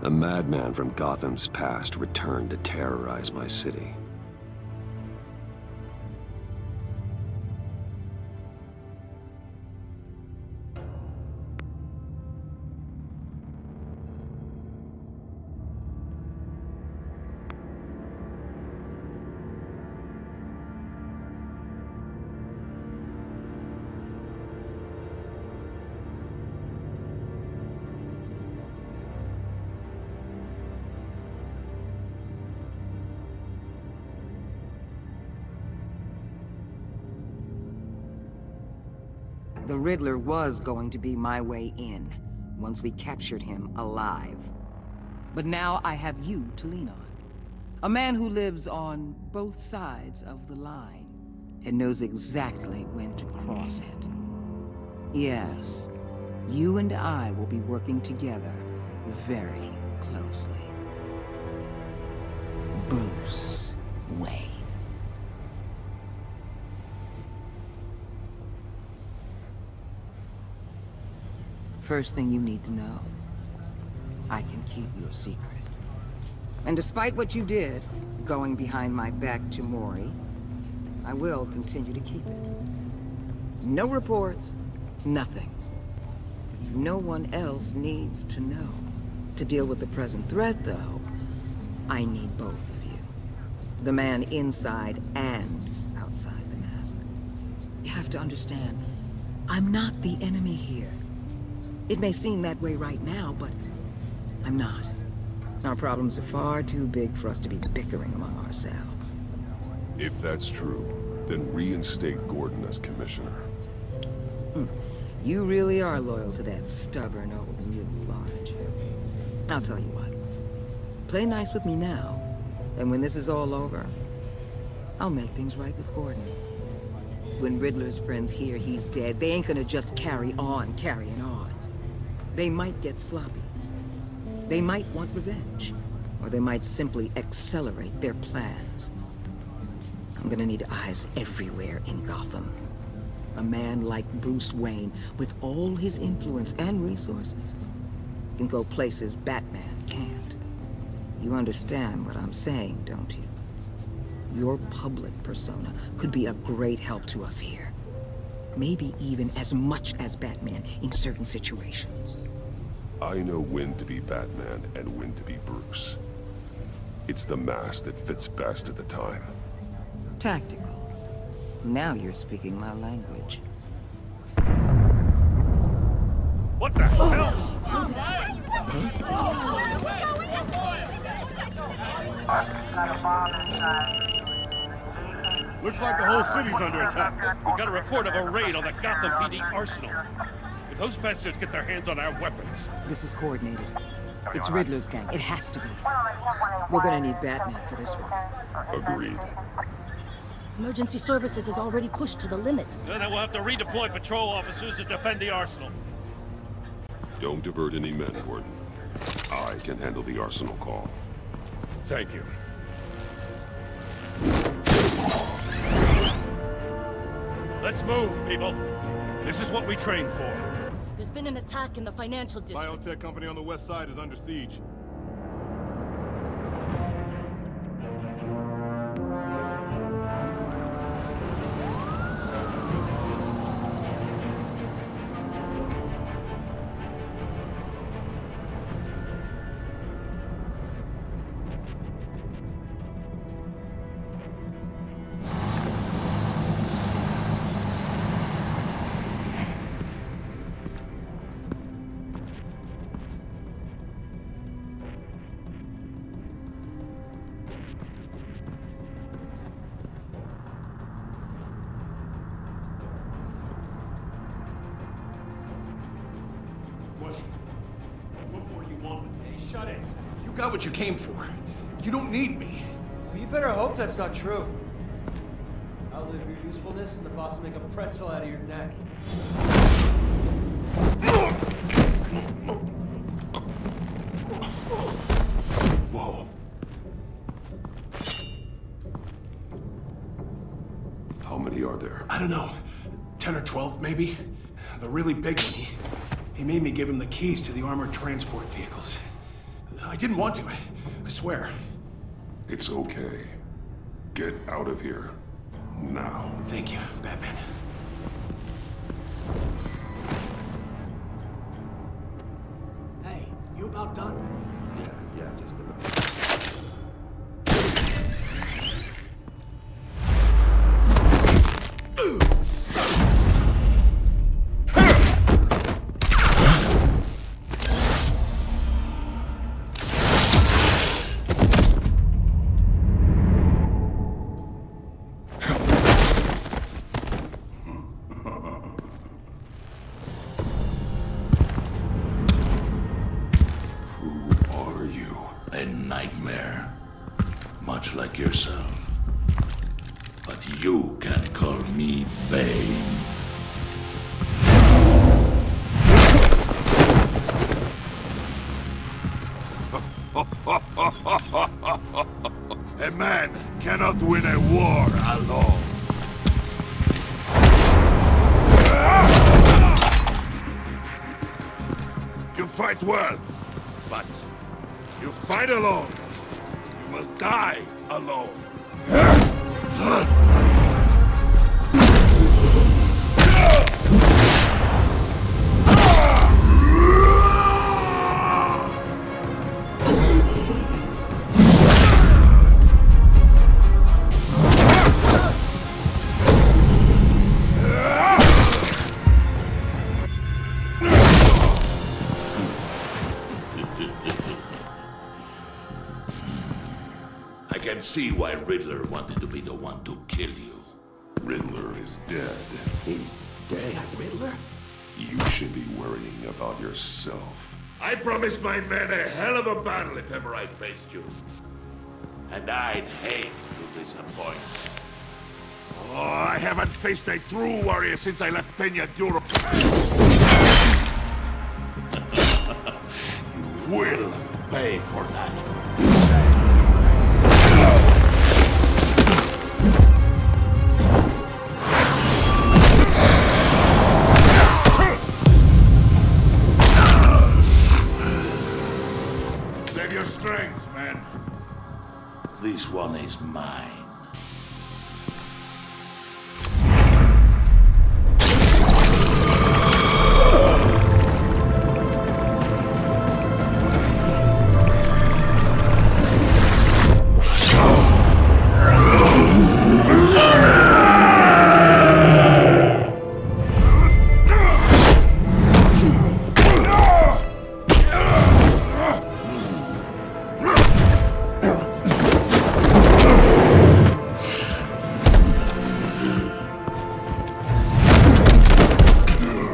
A madman from Gotham's past returned to terrorize my city. The Riddler was going to be my way in, once we captured him alive. But now I have you to lean on. A man who lives on both sides of the line, and knows exactly when to cross it. Yes, you and I will be working together very closely. Bruce Wayne. First thing you need to know, I can keep your secret. And despite what you did, going behind my back to Mori, I will continue to keep it. No reports, nothing. No one else needs to know. To deal with the present threat, though, I need both of you. The man inside and outside the mask. You have to understand, I'm not the enemy here. It may seem that way right now, but I'm not. Our problems are far too big for us to be bickering among ourselves. If that's true, then reinstate Gordon as commissioner. You really are loyal to that stubborn old mule, aren't you? I'll tell you what. Play nice with me now, and when this is all over, I'll make things right with Gordon. When Riddler's friends hear he's dead, they ain't gonna just carry on carrying on. They might get sloppy. They might want revenge. Or they might simply accelerate their plans. I'm gonna need eyes everywhere in Gotham. A man like Bruce Wayne, with all his influence and resources, can go places Batman can't. You understand what I'm saying, don't you? Your public persona could be a great help to us here. Maybe even as much as Batman in certain situations. I know when to be Batman and when to be Bruce. It's the mask that fits best at the time. Tactical. Now you're speaking my language. What the hell? Looks like the whole city's under attack. We've got a report of a raid on the Gotham PD arsenal. If those bastards get their hands on our weapons... This is coordinated. It's Riddler's gang. It has to be. We're gonna need Batman for this one. Agreed. Emergency services is already pushed to the limit. Then we'll have to redeploy patrol officers to defend the arsenal. Don't divert any men, Gordon. I can handle the arsenal call. Thank you. Let's move, people. This is what we trained for. There's been an attack in the financial district. Biotech company on the west side is under siege. What more you want with me? Shut it. You got what you came for. You don't need me. Well, you better hope that's not true. Outlive your usefulness and the boss will make a pretzel out of your neck. Whoa. How many are there? I don't know. 10 or 12, maybe? The really big one, he made me give him the keys to the armored transport vehicles. I didn't want to. I swear. It's okay. Get out of here. Now. Thank you, Batman. Hey, you about done? Yeah, just about. A nightmare, much like yourself. But you can call me Bane. A man cannot win a war alone. You fight well, but you fight alone. You will die alone. I can see why Riddler wanted to be the one to kill you. Riddler is dead. He's dead. Riddler? You should be worrying about yourself. I promised my men a hell of a battle if ever I faced you. And I'd hate to disappoint. Oh, I haven't faced a true warrior since I left Peña Duro. You will pay for that. Save your strength, man. This one is mine.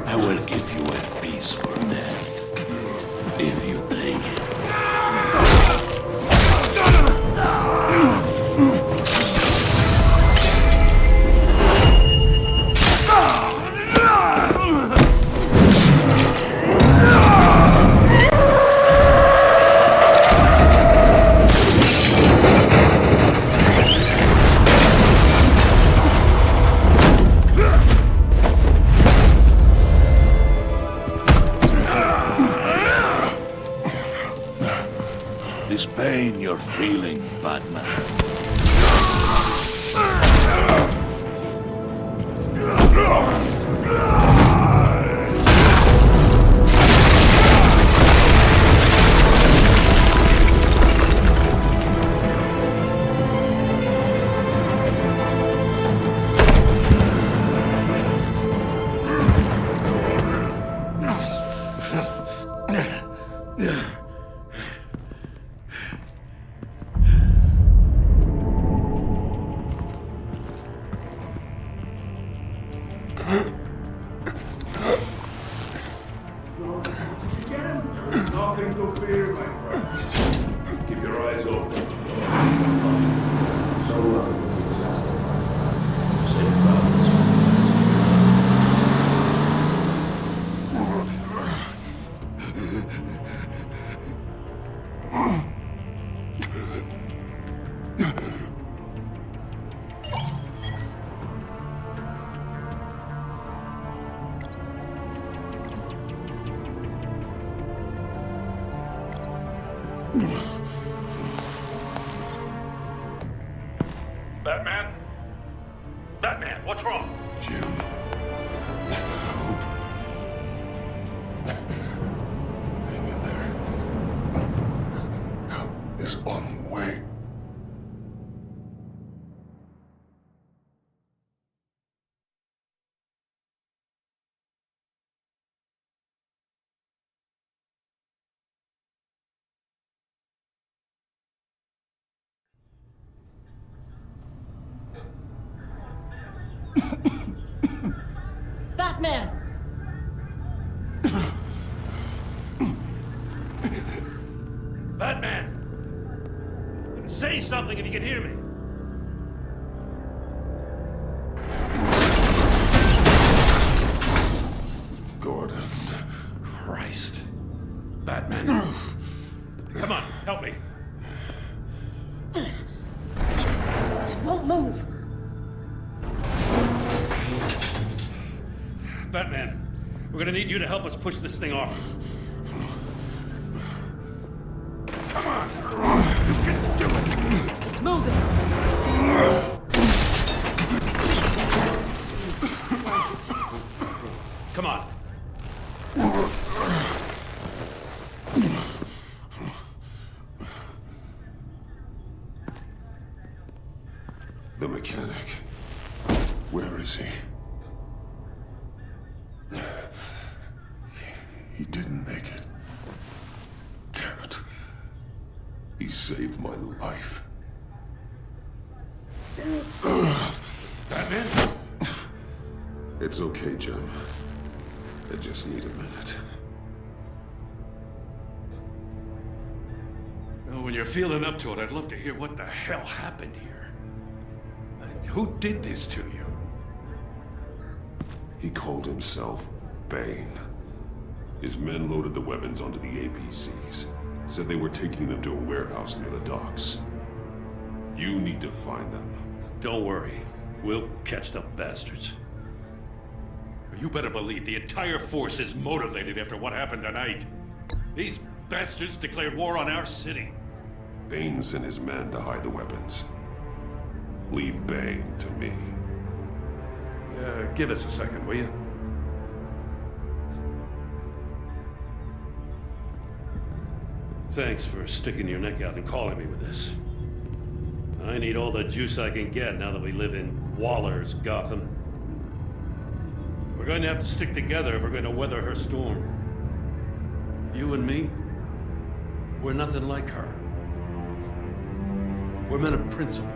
I will give you a piece for death, if you take it. This pain you're feeling, Batman. Nothing to fear, my friend. Keep your eyes open. So long. Safe travels. Batman? Batman, what's wrong? Jim. Hope. Hang in there. Help is on the way. Batman! Batman! Say something if you can hear me. Gordon. Christ. Batman. Come on, help me. It won't move. Batman, we're gonna need you to help us push this thing off. Come on! You can do it! It's moving. Jesus Christ. Come on. The mechanic. Where is he? He didn't make it. Damn it. He saved my life. Batman? It's okay, Jim. I just need a minute. Well, when you're feeling up to it, I'd love to hear what the hell happened here. Who did this to you? He called himself Bane. His men loaded the weapons onto the APCs. Said they were taking them to a warehouse near the docks. You need to find them. Don't worry. We'll catch the bastards. You better believe the entire force is motivated after what happened tonight. These bastards declared war on our city. Bane sent his men to hide the weapons. Leave Bane to me. Give us a second, will you? Thanks for sticking your neck out and calling me with this. I need all the juice I can get now that we live in Waller's Gotham. We're going to have to stick together if we're going to weather her storm. You and me, we're nothing like her. We're men of principle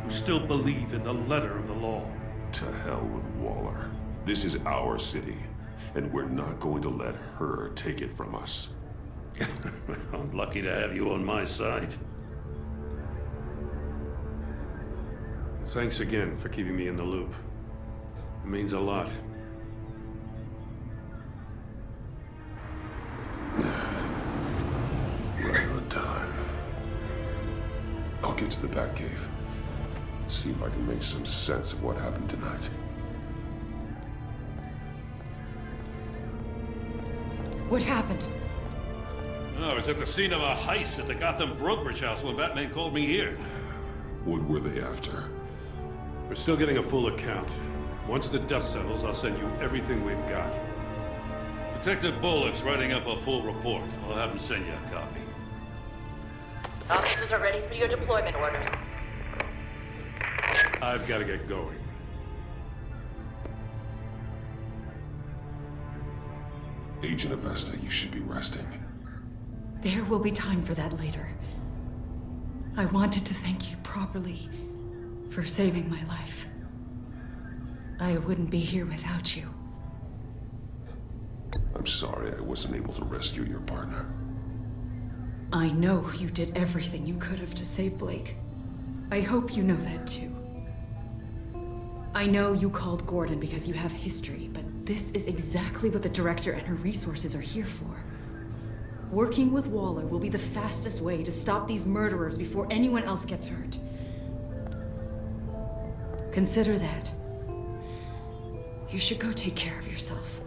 who still believe in the letter of the law. To hell with Waller. This is our city, and we're not going to let her take it from us. I'm lucky to have you on my side. Thanks again for keeping me in the loop. It means a lot. Right on time. I'll get to the Batcave. See if I can make some sense of what happened tonight. What happened? I was at the scene of a heist at the Gotham brokerage house when Batman called me here. What were they after? We're still getting a full account. Once the dust settles, I'll send you everything we've got. Detective Bullock's writing up a full report. I'll have him send you a copy. Officers are ready for your deployment orders. I've got to get going. Agent Avesta, you should be resting. There will be time for that later. I wanted to thank you properly for saving my life. I wouldn't be here without you. I'm sorry I wasn't able to rescue your partner. I know you did everything you could have to save Blake. I hope you know that too. I know you called Gordon because you have history, but this is exactly what the director and her resources are here for. Working with Waller will be the fastest way to stop these murderers before anyone else gets hurt. Consider that. You should go take care of yourself.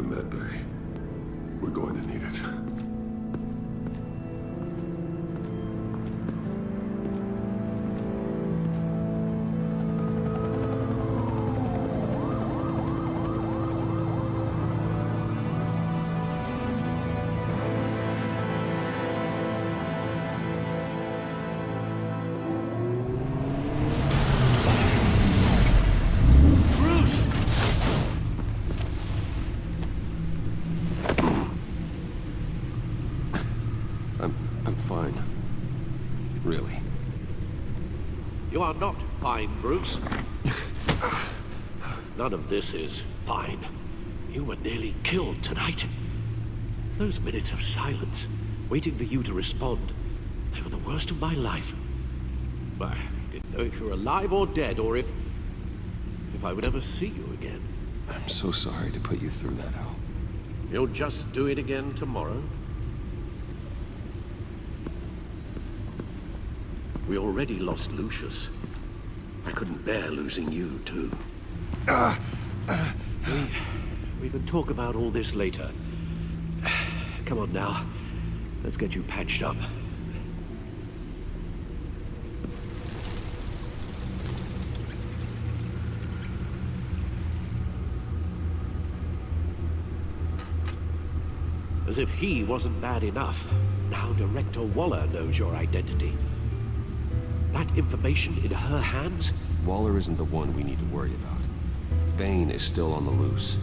the med bay. We're going to need it. I'm fine. Really. You are not fine, Bruce. None of this is fine. You were nearly killed tonight. Those minutes of silence, waiting for you to respond, they were the worst of my life. I didn't know if you were alive or dead, or if I would ever see you again. I'm so sorry to put you through that, Al. You'll just do it again tomorrow? We already lost Lucius. I couldn't bear losing you, too. We can talk about all this later. Come on now. Let's get you patched up. As if he wasn't bad enough, now Director Waller knows your identity. That information in her hands? Waller isn't the one we need to worry about. Bane is still on the loose,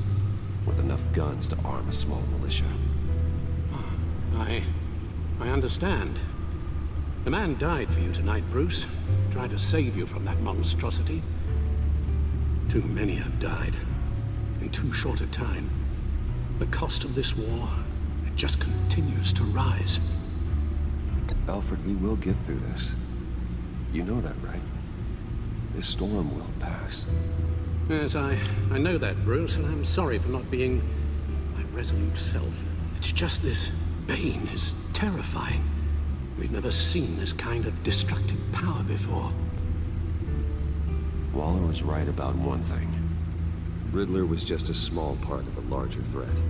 with enough guns to arm a small militia. I understand. The man died for you tonight, Bruce. Tried to save you from that monstrosity. Too many have died, in too short a time. The cost of this war, it just continues to rise. Alfred, we will get through this. You know that, right? This storm will pass. Yes, I know that, Bruce, and I'm sorry for not being my resolute self. It's just this Bane is terrifying. We've never seen this kind of destructive power before. Waller was right about one thing. Riddler was just a small part of a larger threat.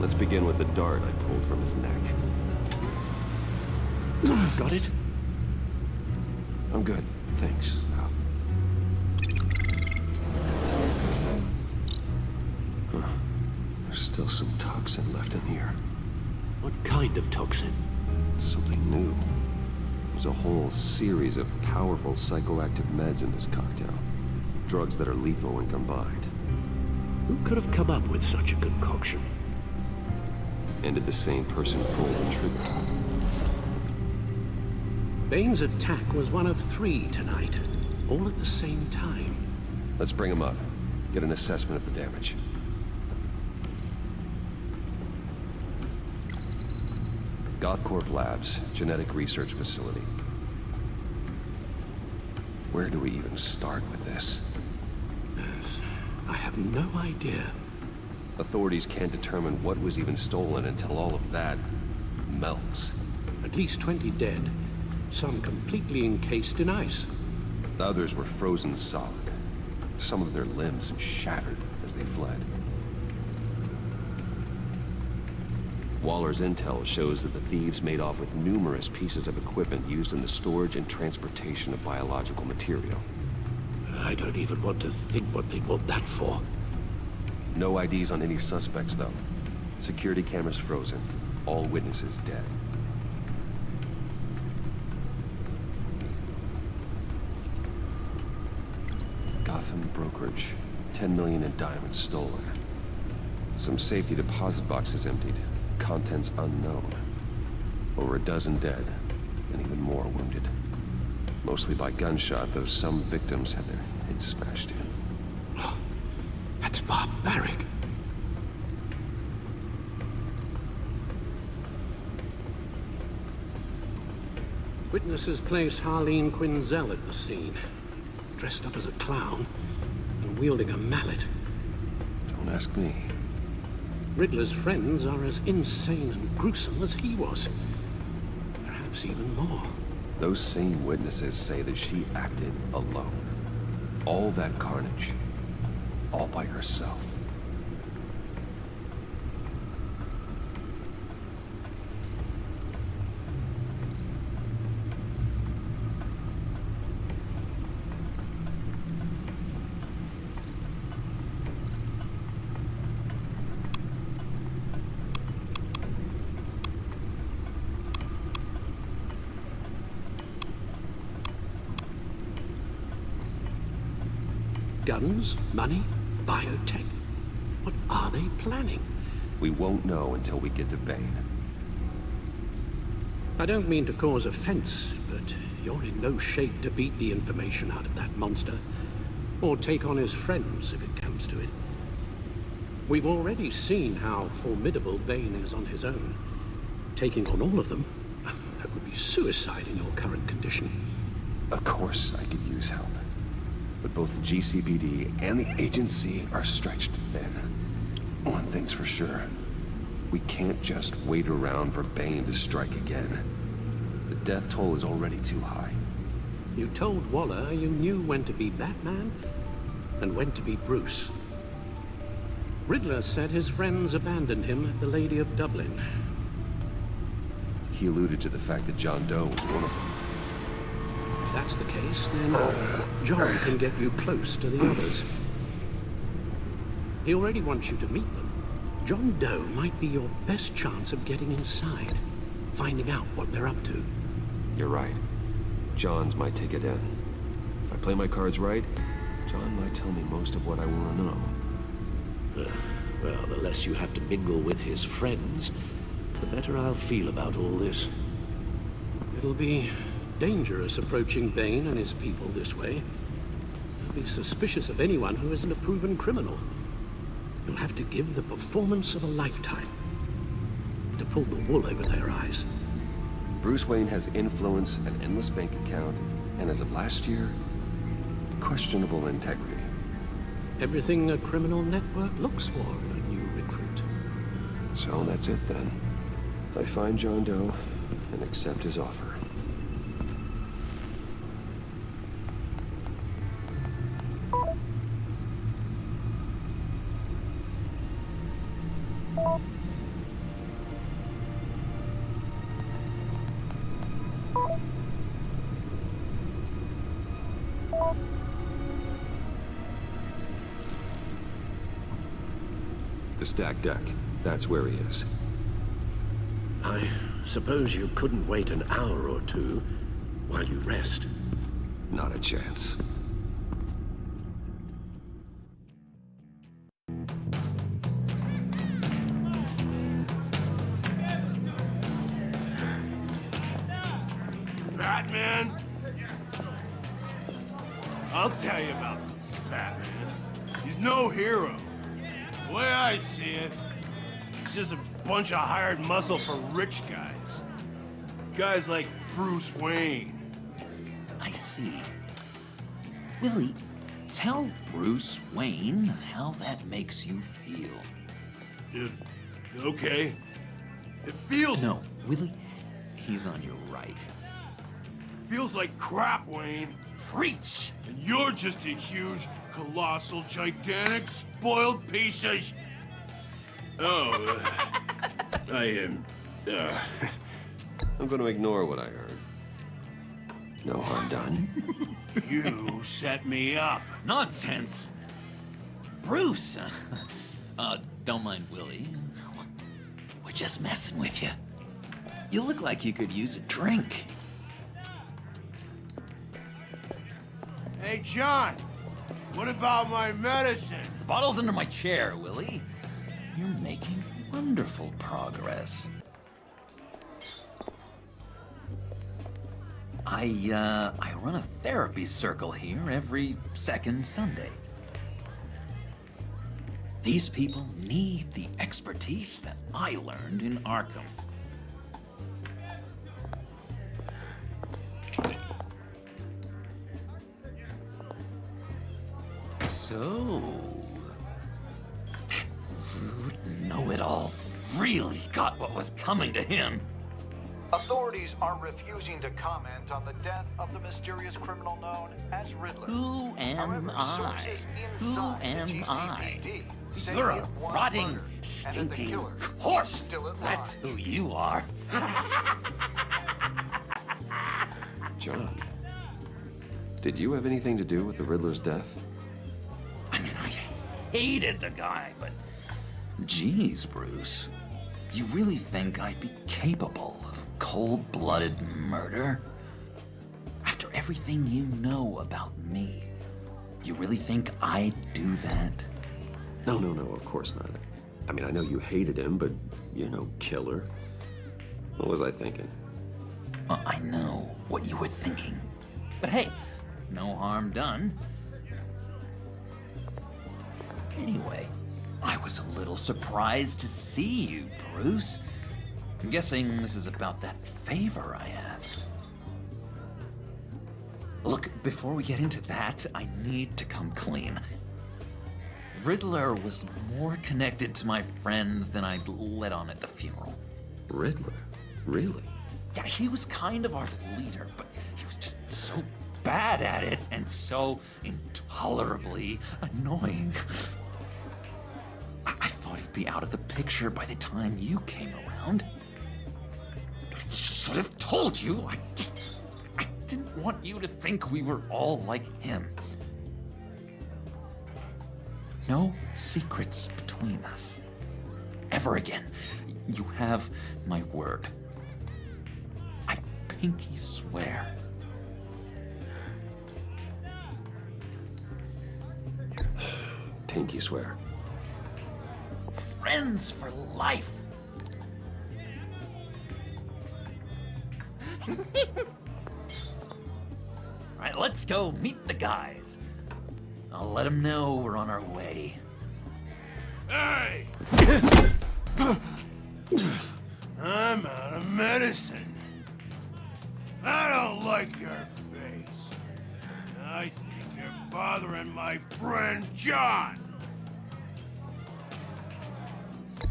Let's begin with the dart I pulled from his neck. Got it? I'm good, thanks. Huh. There's still some toxin left in here. What kind of toxin? Something new. There's a whole series of powerful psychoactive meds in this cocktail. Drugs that are lethal when combined. Who could have come up with such a concoction? And did the same person pull the trigger? Bane's attack was one of 3 tonight, all at the same time. Let's bring him up. Get an assessment of the damage. Gothcorp Labs, genetic research facility. Where do we even start with this? I have no idea. Authorities can't determine what was even stolen until all of that melts. At least 20 dead. Some completely encased in ice. Others were frozen solid. Some of their limbs shattered as they fled. Waller's intel shows that the thieves made off with numerous pieces of equipment used in the storage and transportation of biological material. I don't even want to think what they'd want that for. No IDs on any suspects, though. Security cameras frozen. All witnesses dead. Gotham brokerage. 10 million in diamonds stolen. Some safety deposit boxes emptied. Contents unknown. Over a dozen dead, and even more wounded. Mostly by gunshot, though some victims had their heads smashed in. Oh, that's barbaric. Witnesses place Harleen Quinzel at the scene, dressed up as a clown and wielding a mallet. Don't ask me. Riddler's friends are as insane and gruesome as he was. Perhaps even more. Those same witnesses say that she acted alone. All that carnage. All by herself. Guns, money, biotech. What are they planning? We won't know until we get to Bane. I don't mean to cause offense, but you're in no shape to beat the information out of that monster, or take on his friends if it comes to it. We've already seen how formidable Bane is on his own. Taking on all of them, that would be suicide in your current condition. Of course I could use help. But both the GCPD and the agency are stretched thin. One thing's for sure. We can't just wait around for Bane to strike again. The death toll is already too high. You told Waller you knew when to be Batman and when to be Bruce. Riddler said his friends abandoned him at the Lady of Dublin. He alluded to the fact that John Doe was one of them. If that's the case, then John can get you close to the others. He already wants you to meet them. John Doe might be your best chance of getting inside, finding out what they're up to. You're right. John's my ticket in. If I play my cards right, John might tell me most of what I want to know. Well, the less you have to mingle with his friends, the better I'll feel about all this. It'll be dangerous approaching Bane and his people this way. They'll be suspicious of anyone who isn't a proven criminal. You'll have to give the performance of a lifetime to pull the wool over their eyes. Bruce Wayne has influence, an endless bank account, and as of last year, questionable integrity. Everything a criminal network looks for in a new recruit. So that's it then. I find John Doe and accept his offer. The stacked deck. That's where he is. I suppose you couldn't wait an hour or two while you rest. Not a chance. Batman? I'll tell you about Batman. He's no hero. The way I see it, he's just a bunch of hired muscle for rich guys. Guys like Bruce Wayne. I see. Willie, tell Bruce Wayne how that makes you feel. Okay. It feels... No, Willie, he's on your right. Feels like crap, Wayne. Preach! And you're just a huge, colossal, gigantic, spoiled piece of I am... I'm going to ignore what I heard. No harm done. You set me up. Nonsense! Bruce! Don't mind Willie. We're just messing with you. You look like you could use a drink. Hey, John. What about my medicine? The bottle's under my chair, Willie. You're making wonderful progress. I run a therapy circle here every second Sunday. These people need the expertise that I learned in Arkham. So, rude know-it-all really got what was coming to him. Authorities are refusing to comment on the death of the mysterious criminal known as Riddler. Who am I? Who am I? You're a rotting, stinking corpse. That's who you are. John, did you have anything to do with the Riddler's death? I mean, I hated the guy, but... Geez, Bruce. You really think I'd be capable of cold-blooded murder? After everything you know about me, You really think I'd do that? No, of course not. I mean, I know you hated him, but you're no killer. What was I thinking? I know what you were thinking. But hey, no harm done. Anyway, I was a little surprised to see you, Bruce. I'm guessing this is about that favor I asked. Look, before we get into that, I need to come clean. Riddler was more connected to my friends than I'd let on at the funeral. Riddler? Really? Yeah, he was kind of our leader, but he was just so bad at it and so intolerably annoying. I thought he'd be out of the picture by the time you came around. I should have told you. I didn't want you to think we were all like him. No secrets between us. Ever again. You have my word. I pinky swear. Pinky swear. Friends for life. All right, let's go meet the guys. I'll let them know we're on our way. Hey! I'm out of medicine. I don't like your face. I think you're bothering my friend John.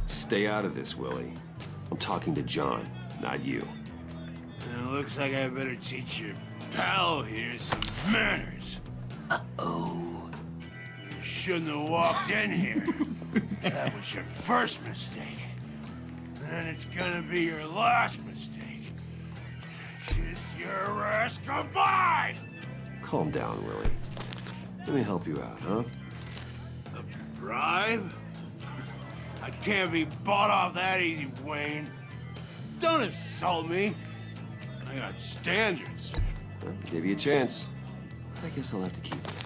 Stay out of this, Willie. I'm talking to John, not you. It looks like I better teach your pal here some manners. Uh-oh. You shouldn't have walked in here. That was your first mistake. And it's gonna be your last mistake. Kiss your ass goodbye! Calm down, Willie. Let me help you out, huh? A bribe? I can't be bought off that easy, Wayne. Don't insult me. I got standards. Well, give you a chance. I guess I'll have to keep it.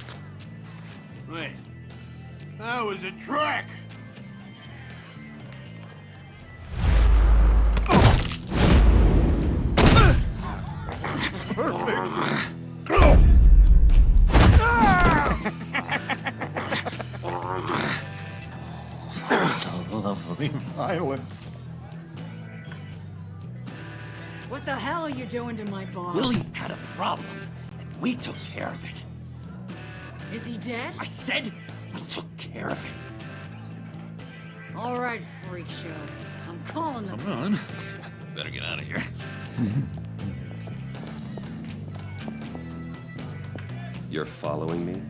Wait. That was a trick! Perfect! Lovely violence. What the hell are you doing to my boss? Willie had a problem, and we took care of it. Is he dead? I said we took care of it. All right, freak show. I'm calling the... Come on. Better get out of here. You're following me?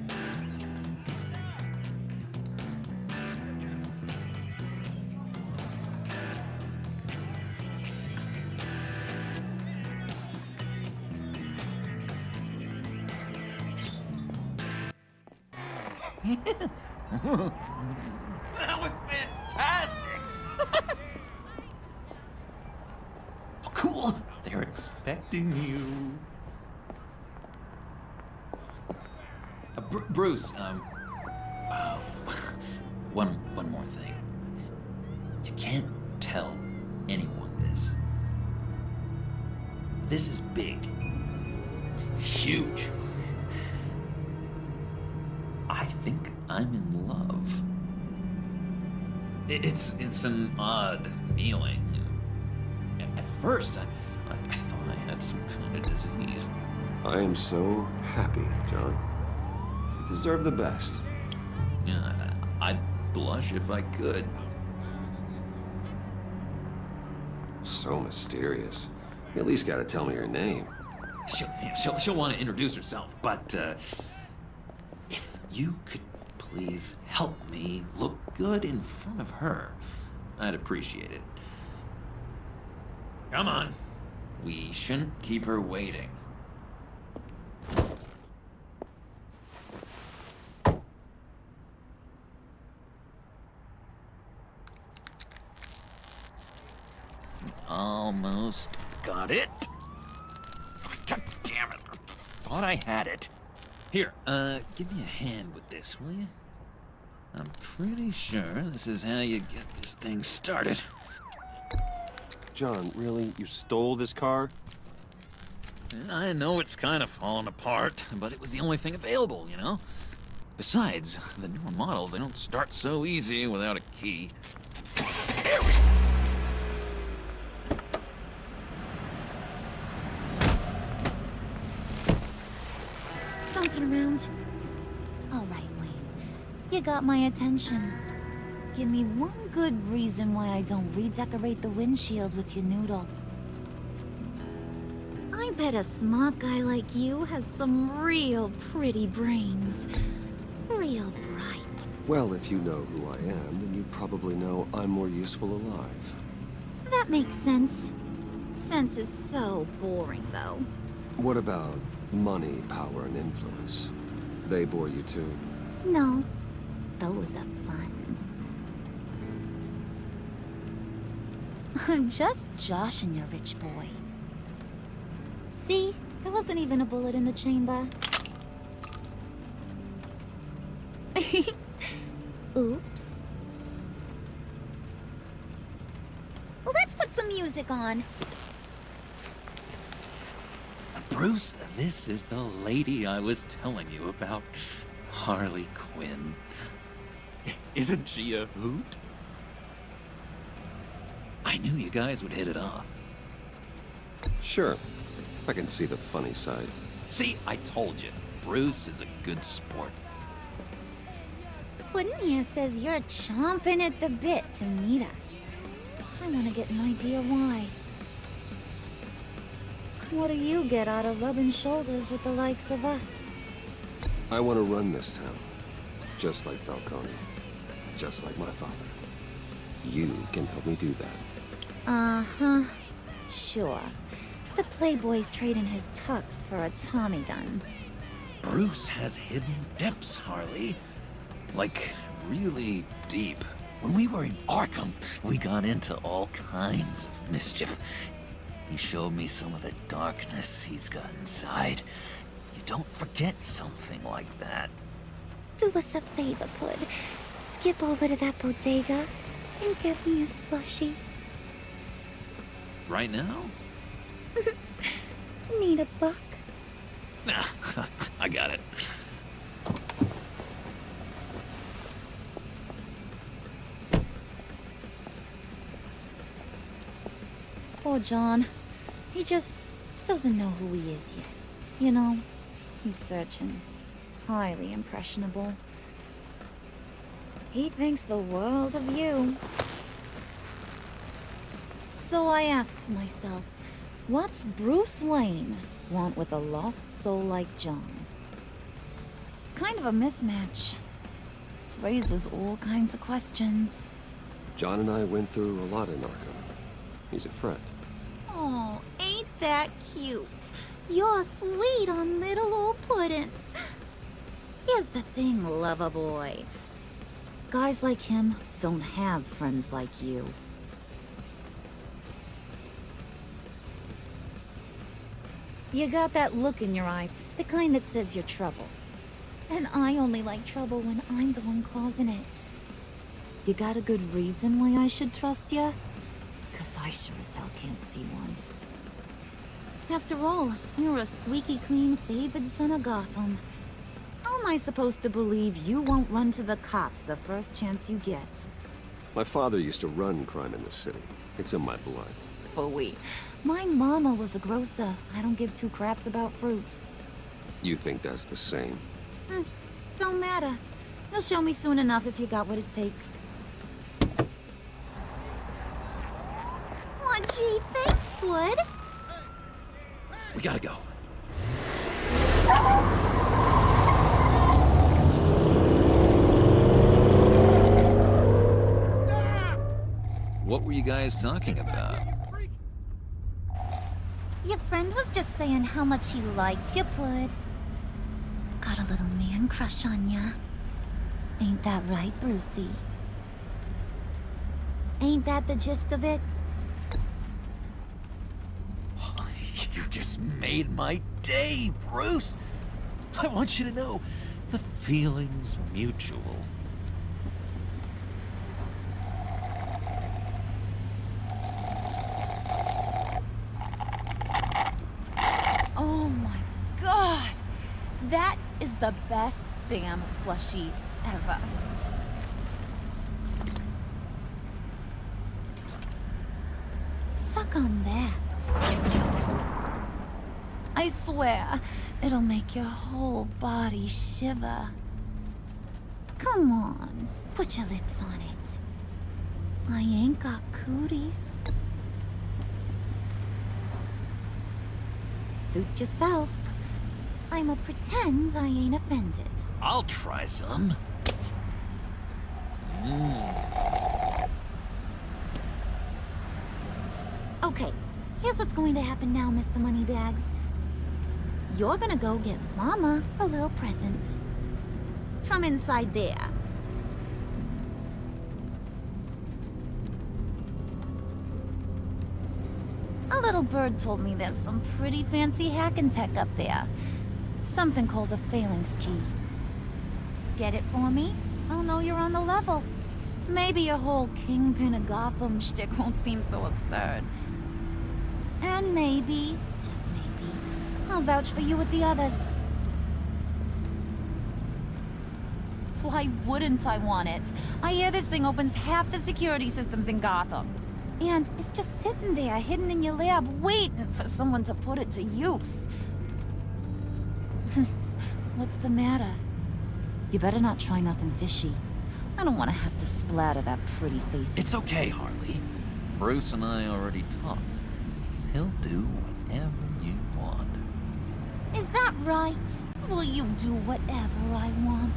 That was fantastic! Oh, cool! They're expecting you. Bruce, one more thing. You can't tell anyone this. This is big. Huge. I think I'm in love. It's an odd feeling. At first, I thought I had some kind of disease. I am so happy, John. You deserve the best. Yeah, I'd blush if I could. So mysterious. You at least gotta tell me your name. She'll want to introduce herself, but if you could please help me look good in front of her, I'd appreciate it. Come on. We shouldn't keep her waiting. Almost got it. God damn it. I thought I had it. Here, give me a hand with this, will you? I'm pretty sure this is how you get this thing started. John, really? You stole this car? I know it's kind of falling apart, but it was the only thing available, you know? Besides, the newer models, they don't start so easy without a key. There we go. Don't turn around. All right, Wayne. You got my attention. Give me one good reason why I don't redecorate the windshield with your noodle. I bet a smart guy like you has some real pretty brains. Real bright. Well, if you know who I am, then you probably know I'm more useful alive. That makes sense. Sense is so boring, though. What about money, power, and influence? They bore you too? No. Those are fun. I'm just joshing you, rich boy. See? There wasn't even a bullet in the chamber. Oops. Let's put some music on. Bruce, this is the lady I was telling you about. Harley Quinn. Isn't she a hoot? I knew you guys would hit it off. Sure. I can see the funny side. See, I told you. Bruce is a good sport. Puddin' here says you're chomping at the bit to meet us. I want to get an idea why. What do you get out of rubbing shoulders with the likes of us? I want to run this town. Just like Falcone. Just like my father. You can help me do that. Uh-huh. Sure. The Playboy's trading his tux for a Tommy gun. Bruce has hidden depths, Harley. Like, really deep. When we were in Arkham, we got into all kinds of mischief. He showed me some of the darkness he's got inside. You don't forget something like that. Do us a favor, Pud. Skip over to that bodega and get me a slushie. Right now? Need a buck? Nah, I got it. Poor John. He just doesn't know who he is yet. You know, he's searching. Highly impressionable. He thinks the world of you. So I asks myself, what's Bruce Wayne want with a lost soul like John? It's kind of a mismatch. Raises all kinds of questions. John and I went through a lot in Arkham. He's a friend. Oh, ain't that cute? You're sweet on little old Puddin'. Here's the thing, lover boy. Guys like him don't have friends like you. You got that look in your eye, the kind that says you're trouble. And I only like trouble when I'm the one causing it. You got a good reason why I should trust you? 'Cause I sure as hell can't see one. After all, you're a squeaky clean favored son of Gotham. How am I supposed to believe you won't run to the cops the first chance you get? My father used to run crime in this city. It's in my blood. Phooey. My mama was a grocer. I don't give two craps about fruits. You think that's the same? Don't matter. You'll show me soon enough if you got what it takes. Aw, gee, thanks, Wood. We gotta go. What were you guys talking about? Your friend was just saying how much he liked you, Pud. Got a little man crush on ya. Ain't that right, Brucey? Ain't that the gist of it? You just made my day, Bruce! I want you to know, the feeling's mutual. Oh my god! That is the best damn slushie ever. Suck on that. I swear, it'll make your whole body shiver. Come on, put your lips on it. I ain't got cooties. Suit yourself. I'ma pretend I ain't offended. I'll try some. Okay, here's what's going to happen now, Mr. Moneybags. You're gonna go get Mama a little present. From inside there. A little bird told me there's some pretty fancy hacking tech up there. Something called a phalanx key. Get it for me? I'll know you're on the level. Maybe your whole Kingpin of Gotham shtick won't seem so absurd. And maybe, just maybe, I'll vouch for you with the others. Why wouldn't I want it? I hear this thing opens half the security systems in Gotham. And it's just sitting there, hidden in your lab, waiting for someone to put it to use. What's the matter? You better not try nothing fishy. I don't want to have to splatter that pretty face. It's okay, Harley. Bruce and I already talked. He'll do whatever you want. Is that right? Will you do whatever I want?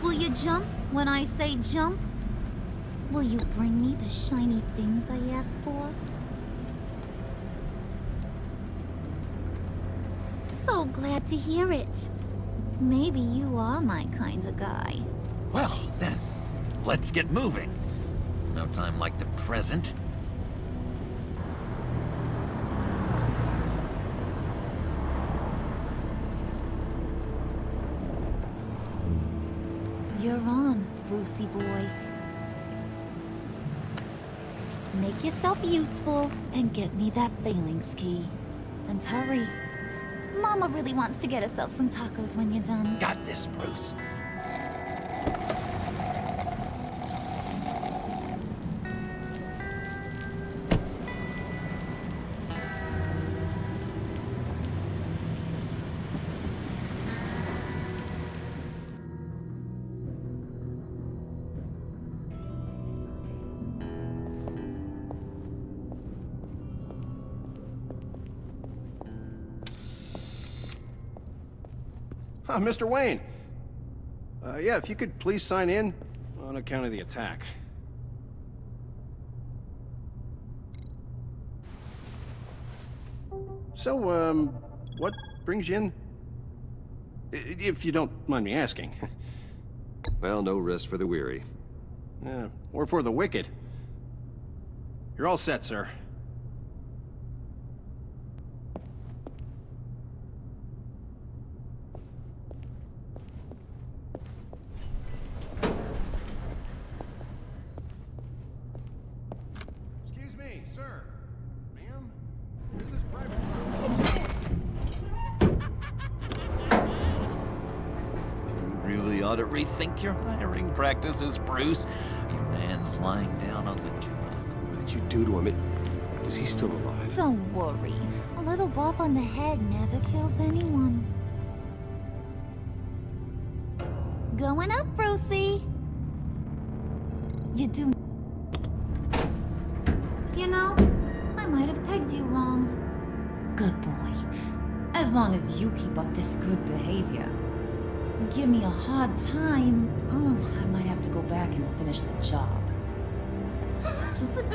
Will you jump when I say jump? Will you bring me the shiny things I ask for? So glad to hear it. Maybe you are my kind of guy. Well, then, let's get moving. No time like the present. You're on, Brucey boy. Make yourself useful and get me that phalanx key. And hurry. Mama really wants to get herself some tacos when you're done. Got this, Bruce. Mr. Wayne. Yeah, if you could please sign in on account of the attack. So, what brings you in? If you don't mind me asking. Well, no rest for the weary. Or for the wicked. You're all set, sir. Excuse me, sir. Ma'am? This is private You really ought to rethink your hiring practices, Bruce. Your man's lying down on the job. What did you do to him? Is he still alive? Don't worry. A little bump on the head never killed anyone. Going up, Brucey. You do... You know, I might have pegged you wrong. Good boy. As long as you keep up this good behavior. Give me a hard time, I might have to go back and finish the job.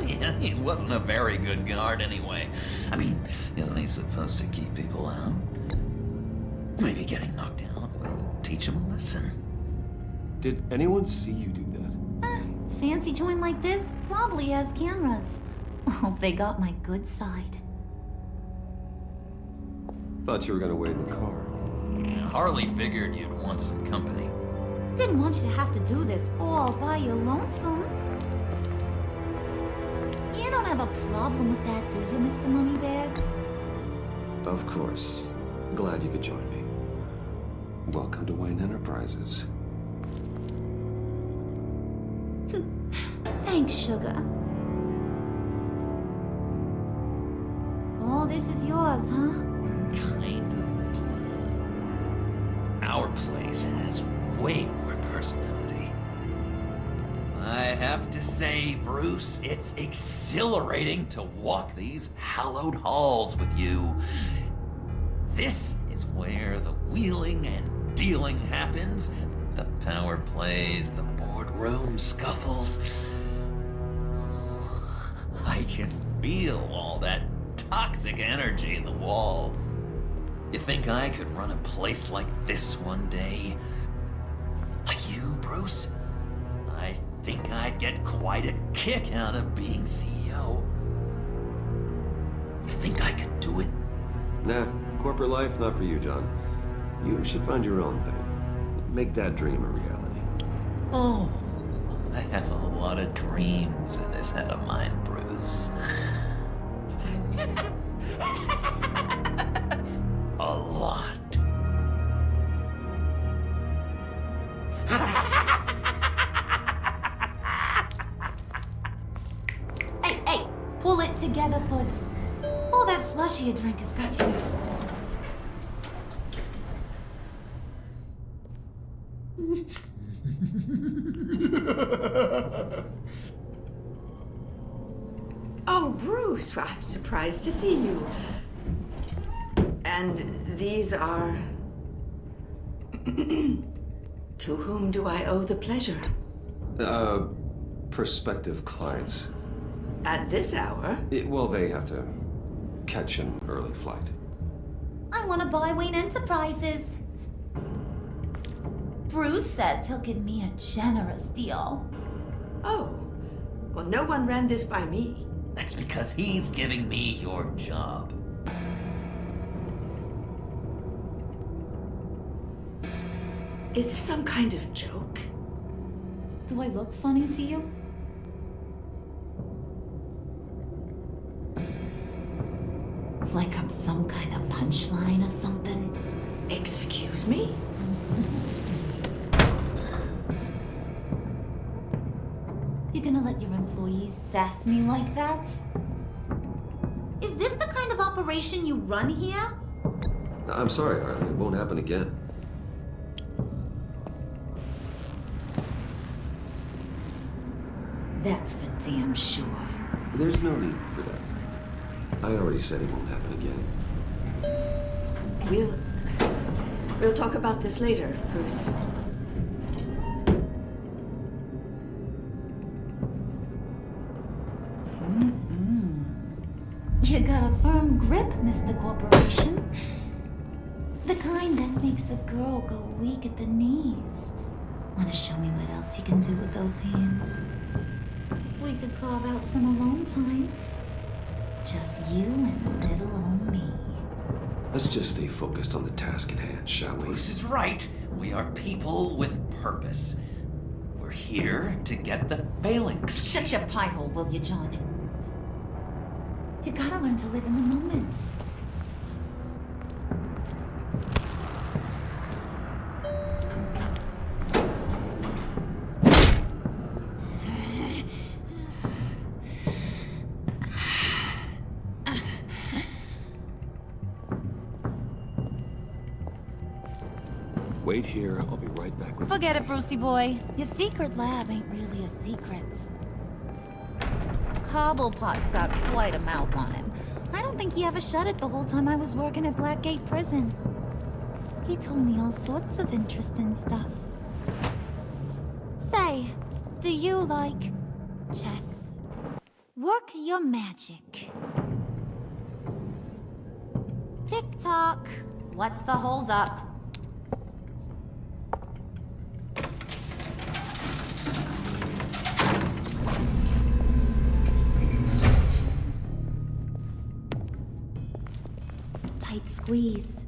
Yeah, he wasn't a very good guard anyway. I mean, isn't he supposed to keep people out? Maybe getting knocked out will teach him a lesson. Did anyone see you do that? Fancy joint like this probably has cameras. Hope they got my good side. Thought you were gonna wait in the car. Harley figured you'd want some company. Didn't want you to have to do this all by your lonesome. You don't have a problem with that, do you, Mr. Moneybags? Of course. Glad you could join me. Welcome to Wayne Enterprises. Thanks, sugar. All this is yours, huh? Kind of blue. Our place has way more personality. I have to say, Bruce, it's exhilarating to walk these hallowed halls with you. This is where the wheeling and dealing happens, the power plays, the boardroom scuffles. I can feel all that toxic energy in the walls. You think I could run a place like this one day? Like you, Bruce? I think I'd get quite a kick out of being CEO. You think I could do it? Nah, corporate life, not for you, John. You should find your own thing. Make that dream a reality. Oh, I have a lot of dreams in this head of mine, Bruce. A lot. Hey, pull it together, Puds. All that slushy you drink has got you. Oh, Bruce, well, I'm surprised to see you. And these are... To whom do I owe the pleasure? Prospective clients. At this hour? Well, they have to catch an early flight. I want to buy Wayne Enterprises. Bruce says he'll give me a generous deal. Oh, well, no one ran this by me. That's because he's giving me your job. Is this some kind of joke? Do I look funny to you? Like I'm some kind of punchline or something? Excuse me? You gonna let your employees sass me like that? Is this the kind of operation you run here? I'm sorry, Harley. It won't happen again. That's for damn sure. There's no need for that. I already said it won't happen again. We'll talk about this later, Bruce. You got a firm grip, Mr. Corporation. The kind that makes a girl go weak at the knees. Wanna show me what else you can do with those hands? We could carve out some alone time. Just you and little old me. Let's just stay focused on the task at hand, shall we? Bruce is right. We are people with purpose. We're here to get the phalanx. Shut your pie hole, will you, John? You gotta learn to live in the moment. Wait here. I'll be right back with you. Forget it, Brucey boy. Your secret lab ain't really a secret. Cobblepot's got quite a mouth on him. I don't think he ever shut it the whole time I was working at Blackgate Prison. He told me all sorts of interesting stuff. Say, do you like chess? Work your magic. Tick-tock. What's the holdup? Tight squeeze.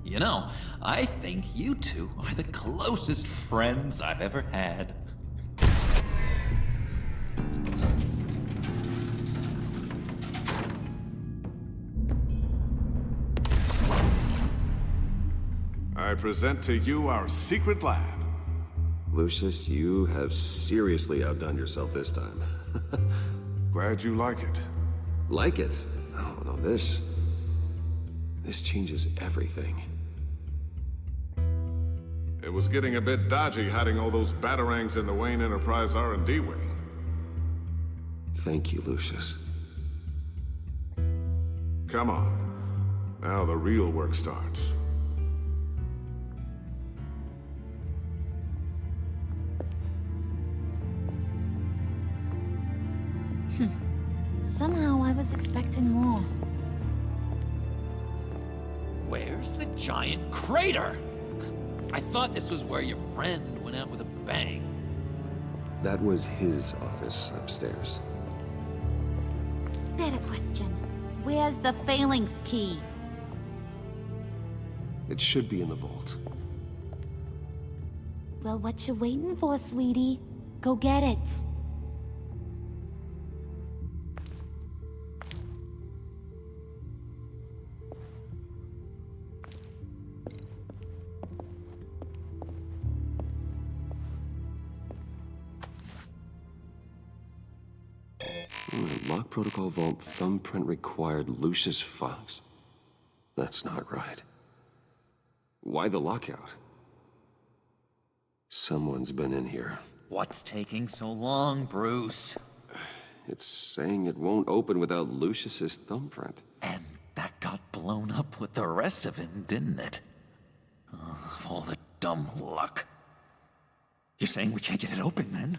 You know, I think you two are the closest friends I've ever had. I present to you our secret lab. Lucius, you have seriously outdone yourself this time. Glad you like it. Like it? Oh, no, this changes everything. It was getting a bit dodgy hiding all those batarangs in the Wayne Enterprise R&D wing. Thank you, Lucius. Come on. Now the real work starts. Somehow I was expecting more. Where's the giant crater? I thought this was where your friend went out with a bang. That was his office upstairs. Better question. Where's the phalanx key? It should be in the vault. Well, what you waiting for, sweetie? Go get it. Lock protocol vault thumbprint required Lucius Fox. That's not right. Why the lockout? Someone's been in here. What's taking so long, Bruce? It's saying it won't open without Lucius's thumbprint. And that got blown up with the rest of him, didn't it? Oh, all the dumb luck. You're saying we can't get it open, then?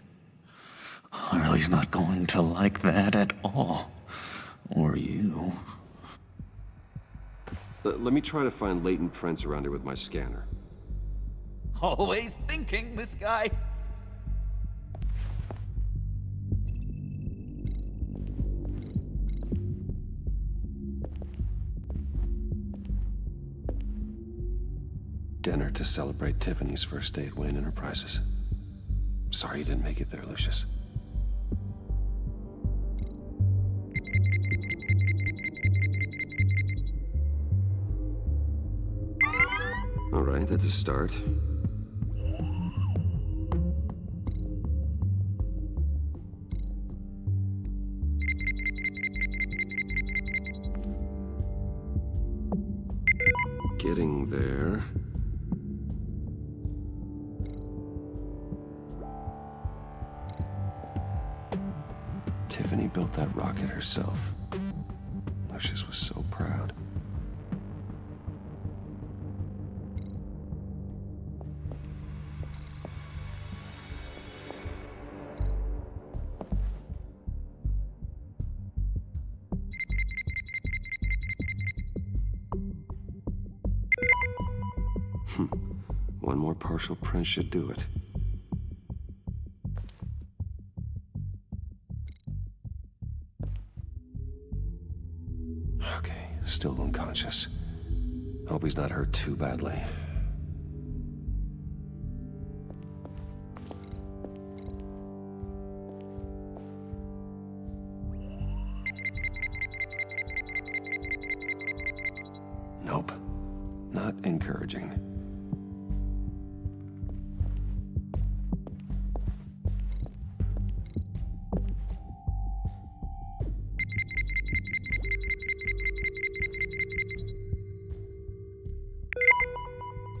Harley's not going to like that at all. Or you. Let me try to find latent prints around here with my scanner. Always thinking, this guy. Dinner to celebrate Tiffany's first day at Wayne Enterprises. Sorry you didn't make it there, Lucius. All right, that's a start. Getting there. Tiffany built that rocket herself. Lucius was so proud. One more partial print should do it. Okay, still unconscious. Hope he's not hurt too badly. Nope. Not encouraging.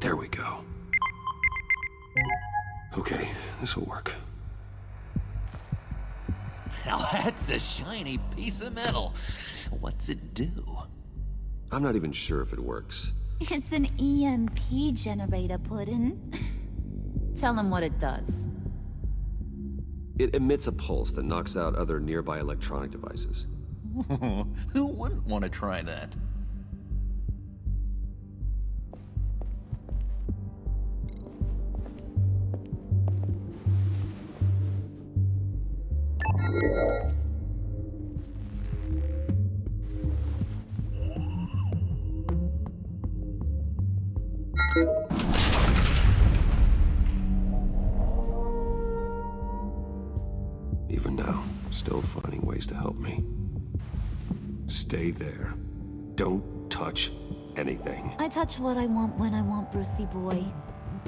There we go. Okay, this'll work. Now that's a shiny piece of metal. What's it do? I'm not even sure if it works. It's an EMP generator, Puddin'. Tell him what it does. It emits a pulse that knocks out other nearby electronic devices. Who wouldn't want to try that? Even now, still finding ways to help me. Stay there. Don't touch anything. I touch what I want when I want, Brucey boy.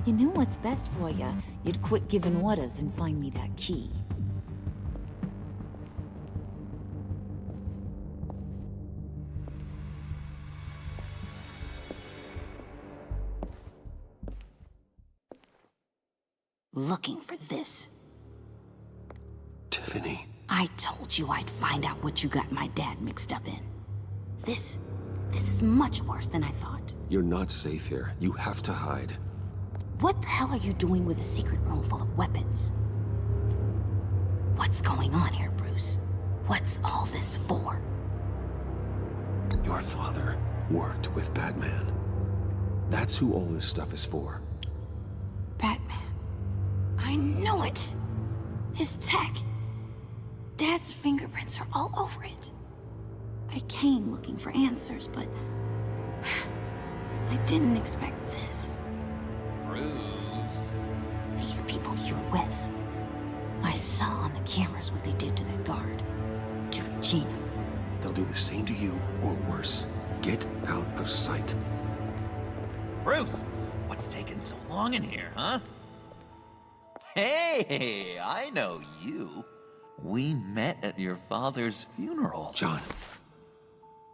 You knew what's best for you. You'd quit giving orders and find me that key. Looking for this. Tiffany. I told you I'd find out what you got my dad mixed up in. This is much worse than I thought. You're not safe here. You have to hide. What the hell are you doing with a secret room full of weapons? What's going on here, Bruce? What's all this for? Your father worked with Batman. That's who all this stuff is for. Batman. I knew it! His tech. Dad's fingerprints are all over it. I came looking for answers, but I didn't expect this. Bruce. These people you're with. I saw on the cameras what they did to that guard. To Regina. They'll do the same to you, or worse. Get out of sight. Bruce, what's taking so long in here, huh? Hey, I know you. We met at your father's funeral. John.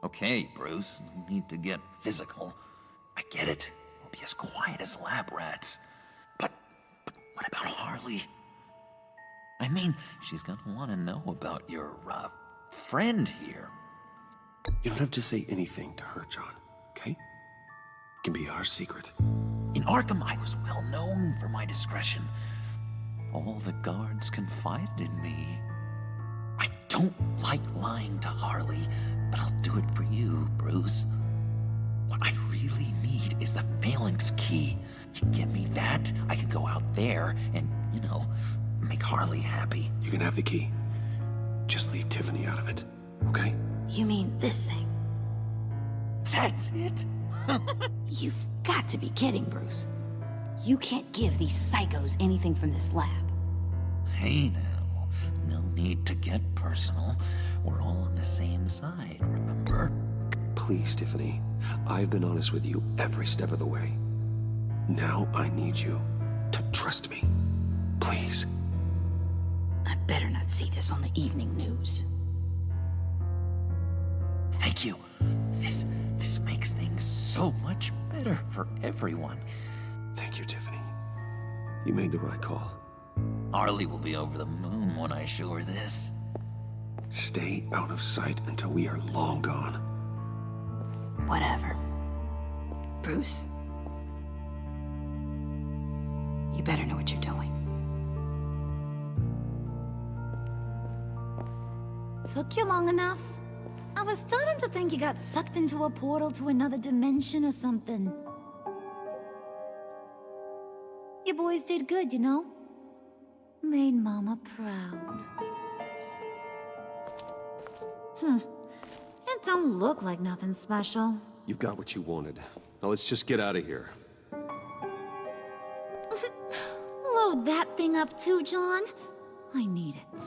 Okay, Bruce, no need to get physical. I get it. We'll be as quiet as lab rats. But what about Harley? I mean, she's gonna want to know about your, friend here. You don't have to say anything to her, John, okay? It can be our secret. In Arkham, I was well known for my discretion. All the guards confided in me. I don't like lying to Harley, but I'll do it for you, Bruce. What I really need is the Phalanx key. You give me that, I can go out there and, make Harley happy. You can have the key. Just leave Tiffany out of it, okay? You mean this thing? That's it? You've got to be kidding, Bruce. You can't give these psychos anything from this lab. Hey now, no need to get personal. We're all on the same side, remember? Please, Tiffany. I've been honest with you every step of the way. Now I need you to trust me. Please. I better not see this on the evening news. Thank you. This makes things so much better for everyone. Thank you, Tiffany. You made the right call. Harley will be over the moon when I show her this. Stay out of sight until we are long gone. Whatever. Bruce. You better know what you're doing. Took you long enough? I was starting to think you got sucked into a portal to another dimension or something. You boys did good, you know? Made Mama proud. It don't look like nothing special. You've got what you wanted. Now let's just get out of here. Load that thing up too, John. I need it.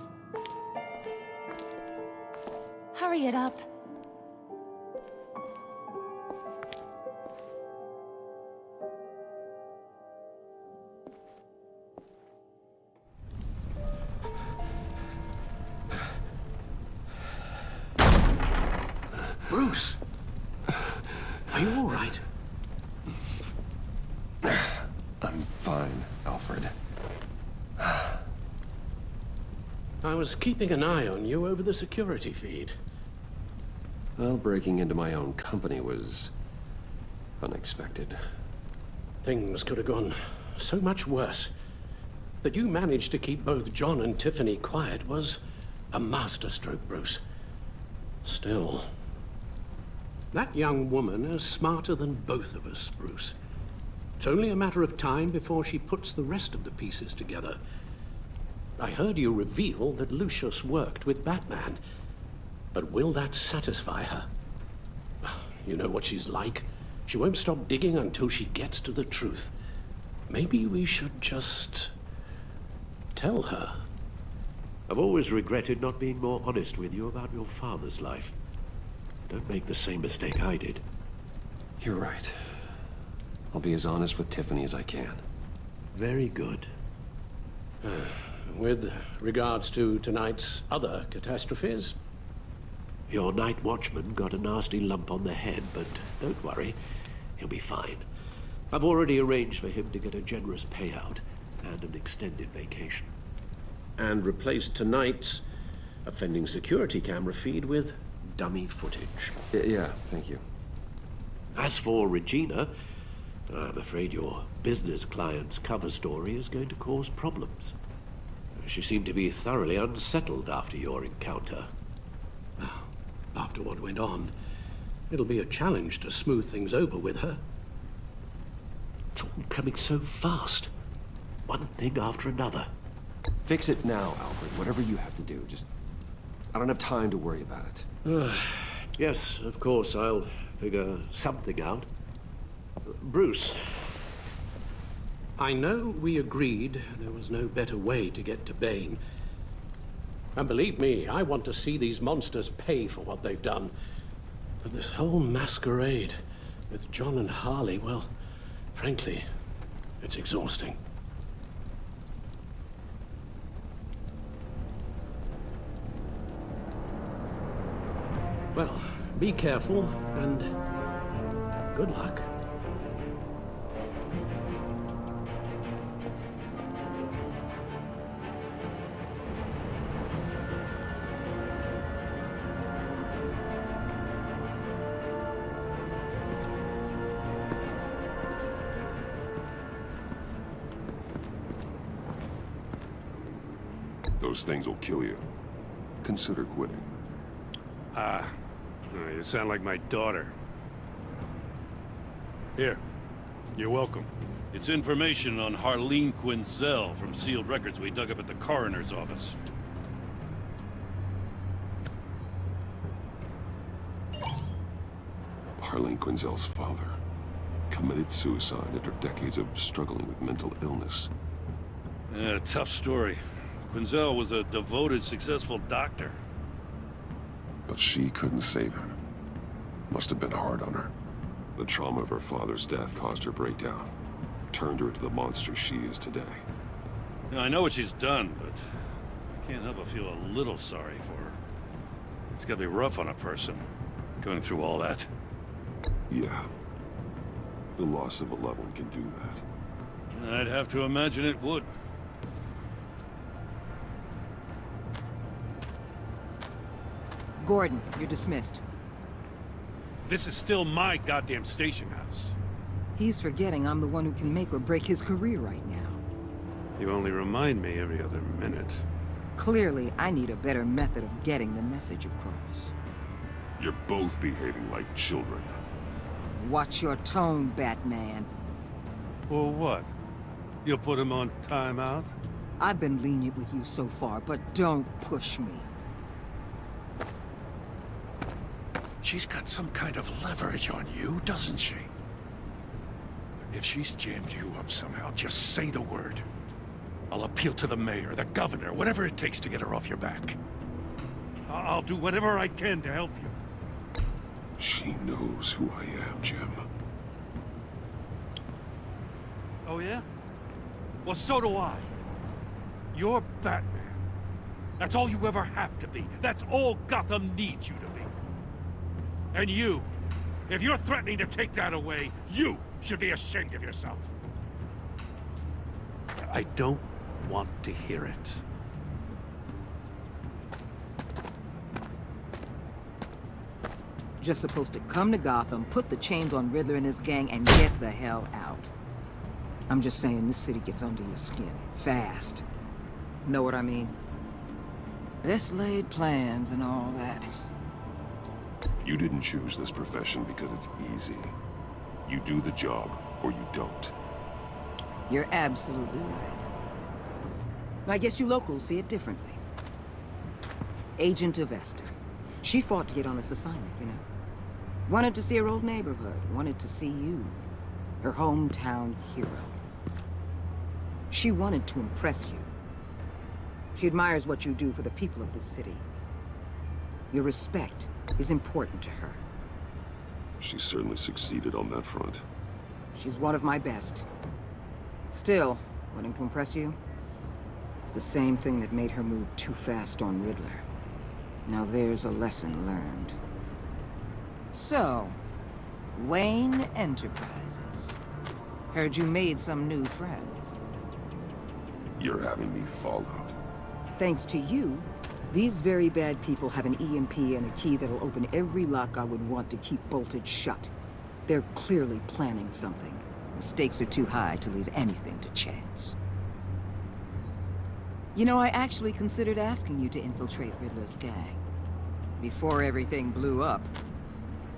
Hurry it up. Bruce! Are you all right? I'm fine, Alfred. I was keeping an eye on you over the security feed. Well, breaking into my own company was unexpected. Things could have gone so much worse. That you managed to keep both John and Tiffany quiet was a masterstroke, Bruce. Still, that young woman is smarter than both of us, Bruce. It's only a matter of time before she puts the rest of the pieces together. I heard you reveal that Lucius worked with Batman. But will that satisfy her? You know what she's like. She won't stop digging until she gets to the truth. Maybe we should just tell her. I've always regretted not being more honest with you about your father's life. Don't make the same mistake I did. You're right. I'll be as honest with Tiffany as I can. Very good. With regards to tonight's other catastrophes? Your night watchman got a nasty lump on the head, but don't worry. He'll be fine. I've already arranged for him to get a generous payout and an extended vacation. And replaced tonight's offending security camera feed with dummy footage. Yeah, thank you. As for Regina, I'm afraid your business client's cover story is going to cause problems. She seemed to be thoroughly unsettled after your encounter. Well, after what went on, it'll be a challenge to smooth things over with her. It's all coming so fast. One thing after another. Fix it now, Alfred. Whatever you have to do. I don't have time to worry about it. Yes, of course, I'll figure something out. Bruce. I know we agreed there was no better way to get to Bane. And believe me, I want to see these monsters pay for what they've done. But this whole masquerade with John and Harley, well, frankly, it's exhausting. Well, be careful, and good luck. Those things will kill you. Consider quitting. You sound like my daughter. Here, you're welcome. It's information on Harleen Quinzel from sealed records we dug up at the coroner's office. Harleen Quinzel's father committed suicide after decades of struggling with mental illness. Yeah, tough story. Quinzel was a devoted, successful doctor. But she couldn't save him. Must have been hard on her. The trauma of her father's death caused her breakdown. Turned her into the monster she is today. Now, I know what she's done, but I can't help but feel a little sorry for her. It's gotta be rough on a person, going through all that. Yeah. The loss of a loved one can do that. I'd have to imagine it would. Gordon, you're dismissed. This is still my goddamn station house. He's forgetting I'm the one who can make or break his career right now. You only remind me every other minute. Clearly, I need a better method of getting the message across. You're both behaving like children. Watch your tone, Batman. Well, what? You'll put him on timeout? I've been lenient with you so far, but don't push me. She's got some kind of leverage on you, doesn't she? If she's jammed you up somehow, just say the word. I'll appeal to the mayor, the governor, whatever it takes to get her off your back. I'll do whatever I can to help you. She knows who I am, Jim. Oh, yeah? Well, so do I. You're Batman. That's all you ever have to be. That's all Gotham needs you to be. And you, if you're threatening to take that away, you should be ashamed of yourself. I don't want to hear it. Just supposed to come to Gotham, put the chains on Riddler and his gang, and get the hell out. I'm just saying this city gets under your skin. Fast. Know what I mean? Best laid plans and all that. You didn't choose this profession because it's easy. You do the job, or you don't. You're absolutely right. I guess you locals see it differently. Agent of Esther. She fought to get on this assignment, you know. Wanted to see her old neighborhood, wanted to see you, her hometown hero. She wanted to impress you. She admires what you do for the people of this city. Your respect is important to her. She certainly succeeded on that front. She's one of my best. Still, wanting to impress you? It's the same thing that made her move too fast on Riddler. Now there's a lesson learned. So, Wayne Enterprises. Heard you made some new friends. You're having me followed. Thanks to you, these very bad people have an EMP and a key that'll open every lock I would want to keep bolted shut. They're clearly planning something. The stakes are too high to leave anything to chance. You know, I actually considered asking you to infiltrate Riddler's gang. Before everything blew up,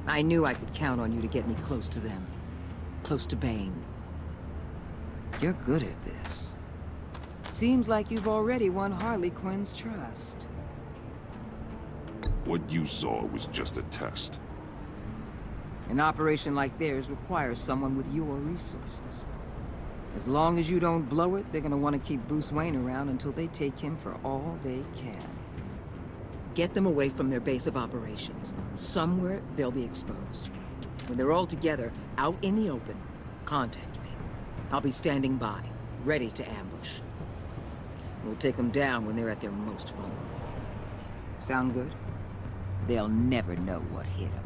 I knew I could count on you to get me close to them. Close to Bane. You're good at this. Seems like you've already won Harley Quinn's trust. What you saw was just a test. An operation like theirs requires someone with your resources. As long as you don't blow it, they're gonna want to keep Bruce Wayne around until they take him for all they can. Get them away from their base of operations. Somewhere they'll be exposed. When they're all together, out in the open, contact me. I'll be standing by, ready to ambush. We'll take them down when they're at their most vulnerable. Sound good? They'll never know what hit them.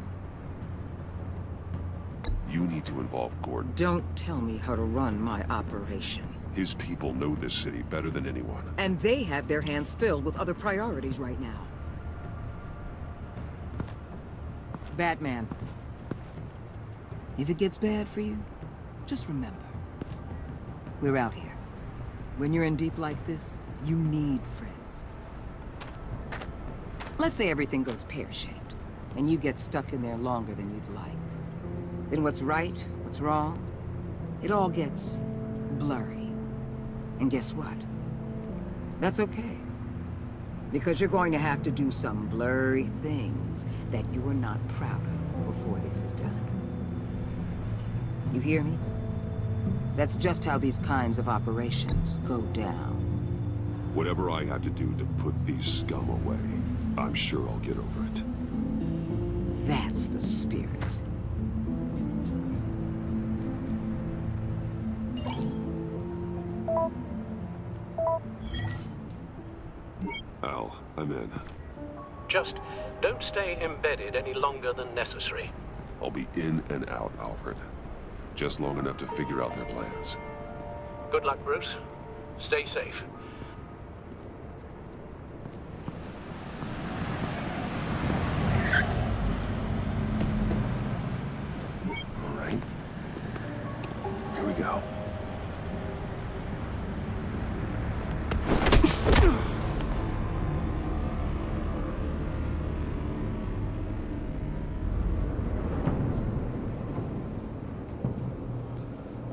You need to involve Gordon. Don't tell me how to run my operation. His people know this city better than anyone. And they have their hands filled with other priorities right now. Batman. If it gets bad for you, just remember. We're out here. When you're in deep like this, you need friends. Let's say everything goes pear-shaped, and you get stuck in there longer than you'd like. Then what's right, what's wrong, it all gets blurry. And guess what? That's okay. Because you're going to have to do some blurry things that you are not proud of before this is done. You hear me? That's just how these kinds of operations go down. Whatever I have to do to put these scum away, I'm sure I'll get over it. That's the spirit. Al, I'm in. Just don't stay embedded any longer than necessary. I'll be in and out, Alfred. Just long enough to figure out their plans. Good luck, Bruce. Stay safe. All right. Here we go.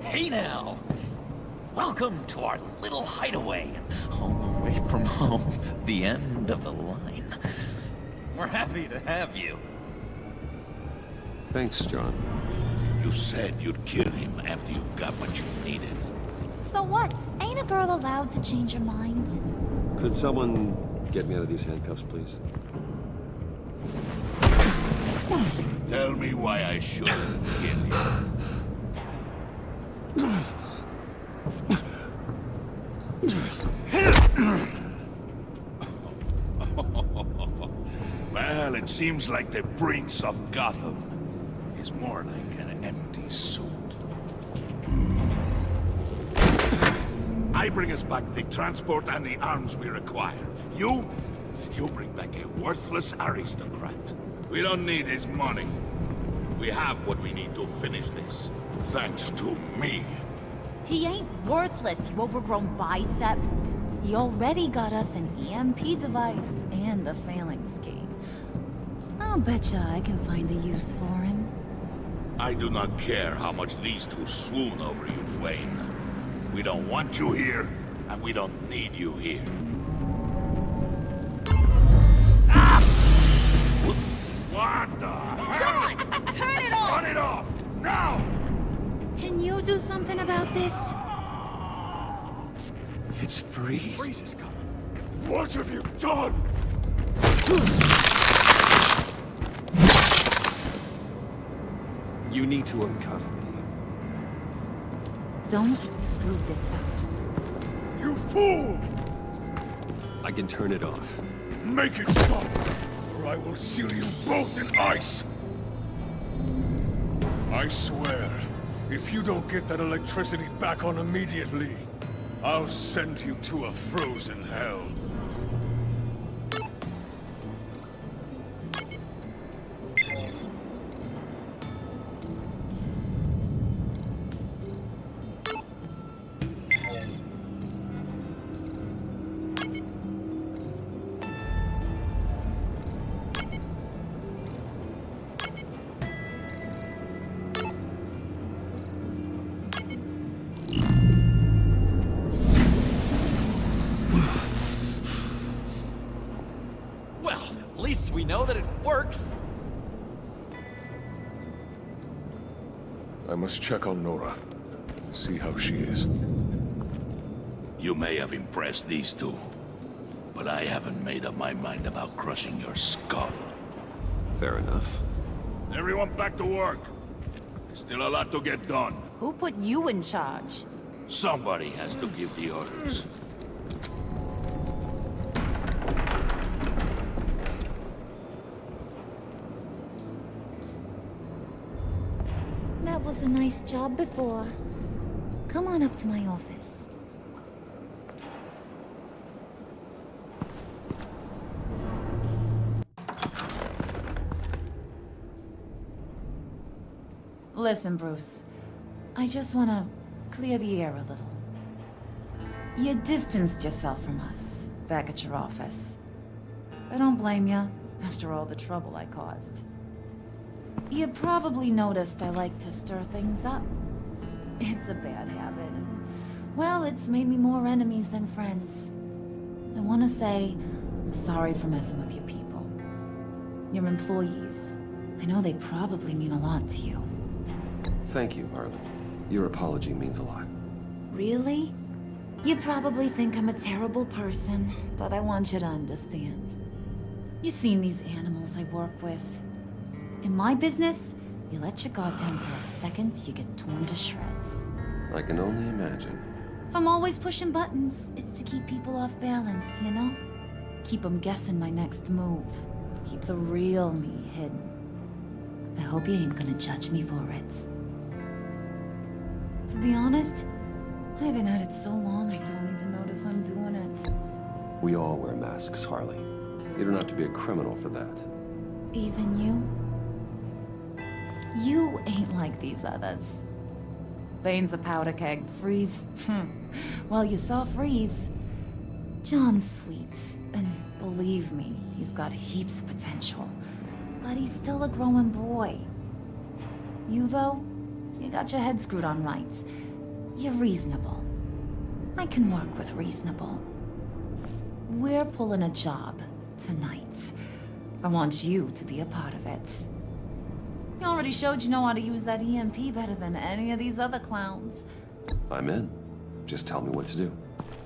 Hey now! Welcome to our little hideaway, home away from home, the end of the line. We're happy to have you. Thanks, John. You said you'd kill him after you got what you needed. So what? Ain't a girl allowed to change her mind? Could someone get me out of these handcuffs, please? Tell me why I shouldn't kill you. Well, it seems like the Prince of Gotham is more like an empty suit. I bring us back the transport and the arms we require. You bring back a worthless aristocrat. We don't need his money. We have what we need to finish this, thanks to me. He ain't worthless, you overgrown bicep. He already got us an EMP device and the phalanx key. I'll betcha I can find a use for him. I do not care how much these two swoon over you, Wayne. We don't want you here, and we don't need you here. Ah! Whoops. What the hell? Turn! Now! Can you do something about this? It's Freeze. Freeze is coming. What have you done? You need to uncuff me. Don't screw this up. You fool! I can turn it off. Make it stop, or I will seal you both in ice! I swear, if you don't get that electricity back on immediately, I'll send you to a frozen hell. We know that it works. I must check on Nora. See how she is. You may have impressed these two, but I haven't made up my mind about crushing your skull. Fair enough. Everyone back to work. There's still a lot to get done. Who put you in charge? Somebody has to give the orders. That was a nice job before. Come on up to my office. Listen, Bruce. I just want to clear the air a little. You distanced yourself from us back at your office. I don't blame you, after all the trouble I caused. You probably noticed I like to stir things up. It's a bad habit, and, well, it's made me more enemies than friends. I want to say I'm sorry for messing with your people. Your employees. I know they probably mean a lot to you. Thank you, Harley. Your apology means a lot. Really? You probably think I'm a terrible person, but I want you to understand. You've seen these animals I work with. In my business, you let your guard down for a second, you get torn to shreds. I can only imagine. If I'm always pushing buttons, it's to keep people off balance, you know? Keep them guessing my next move. Keep the real me hidden. I hope you ain't gonna judge me for it. To be honest, I've been at it so long I don't even notice I'm doing it. We all wear masks, Harley. You don't have to be a criminal for that. Even you? You ain't like these others. Bane's a powder keg. Freeze. Well, you saw Freeze. John's sweet, and believe me, he's got heaps of potential. But he's still a growing boy. You, though, you got your head screwed on right. You're reasonable. I can work with reasonable. We're pulling a job tonight. I want you to be a part of it. You already showed you know how to use that EMP better than any of these other clowns. I'm in. Just tell me what to do.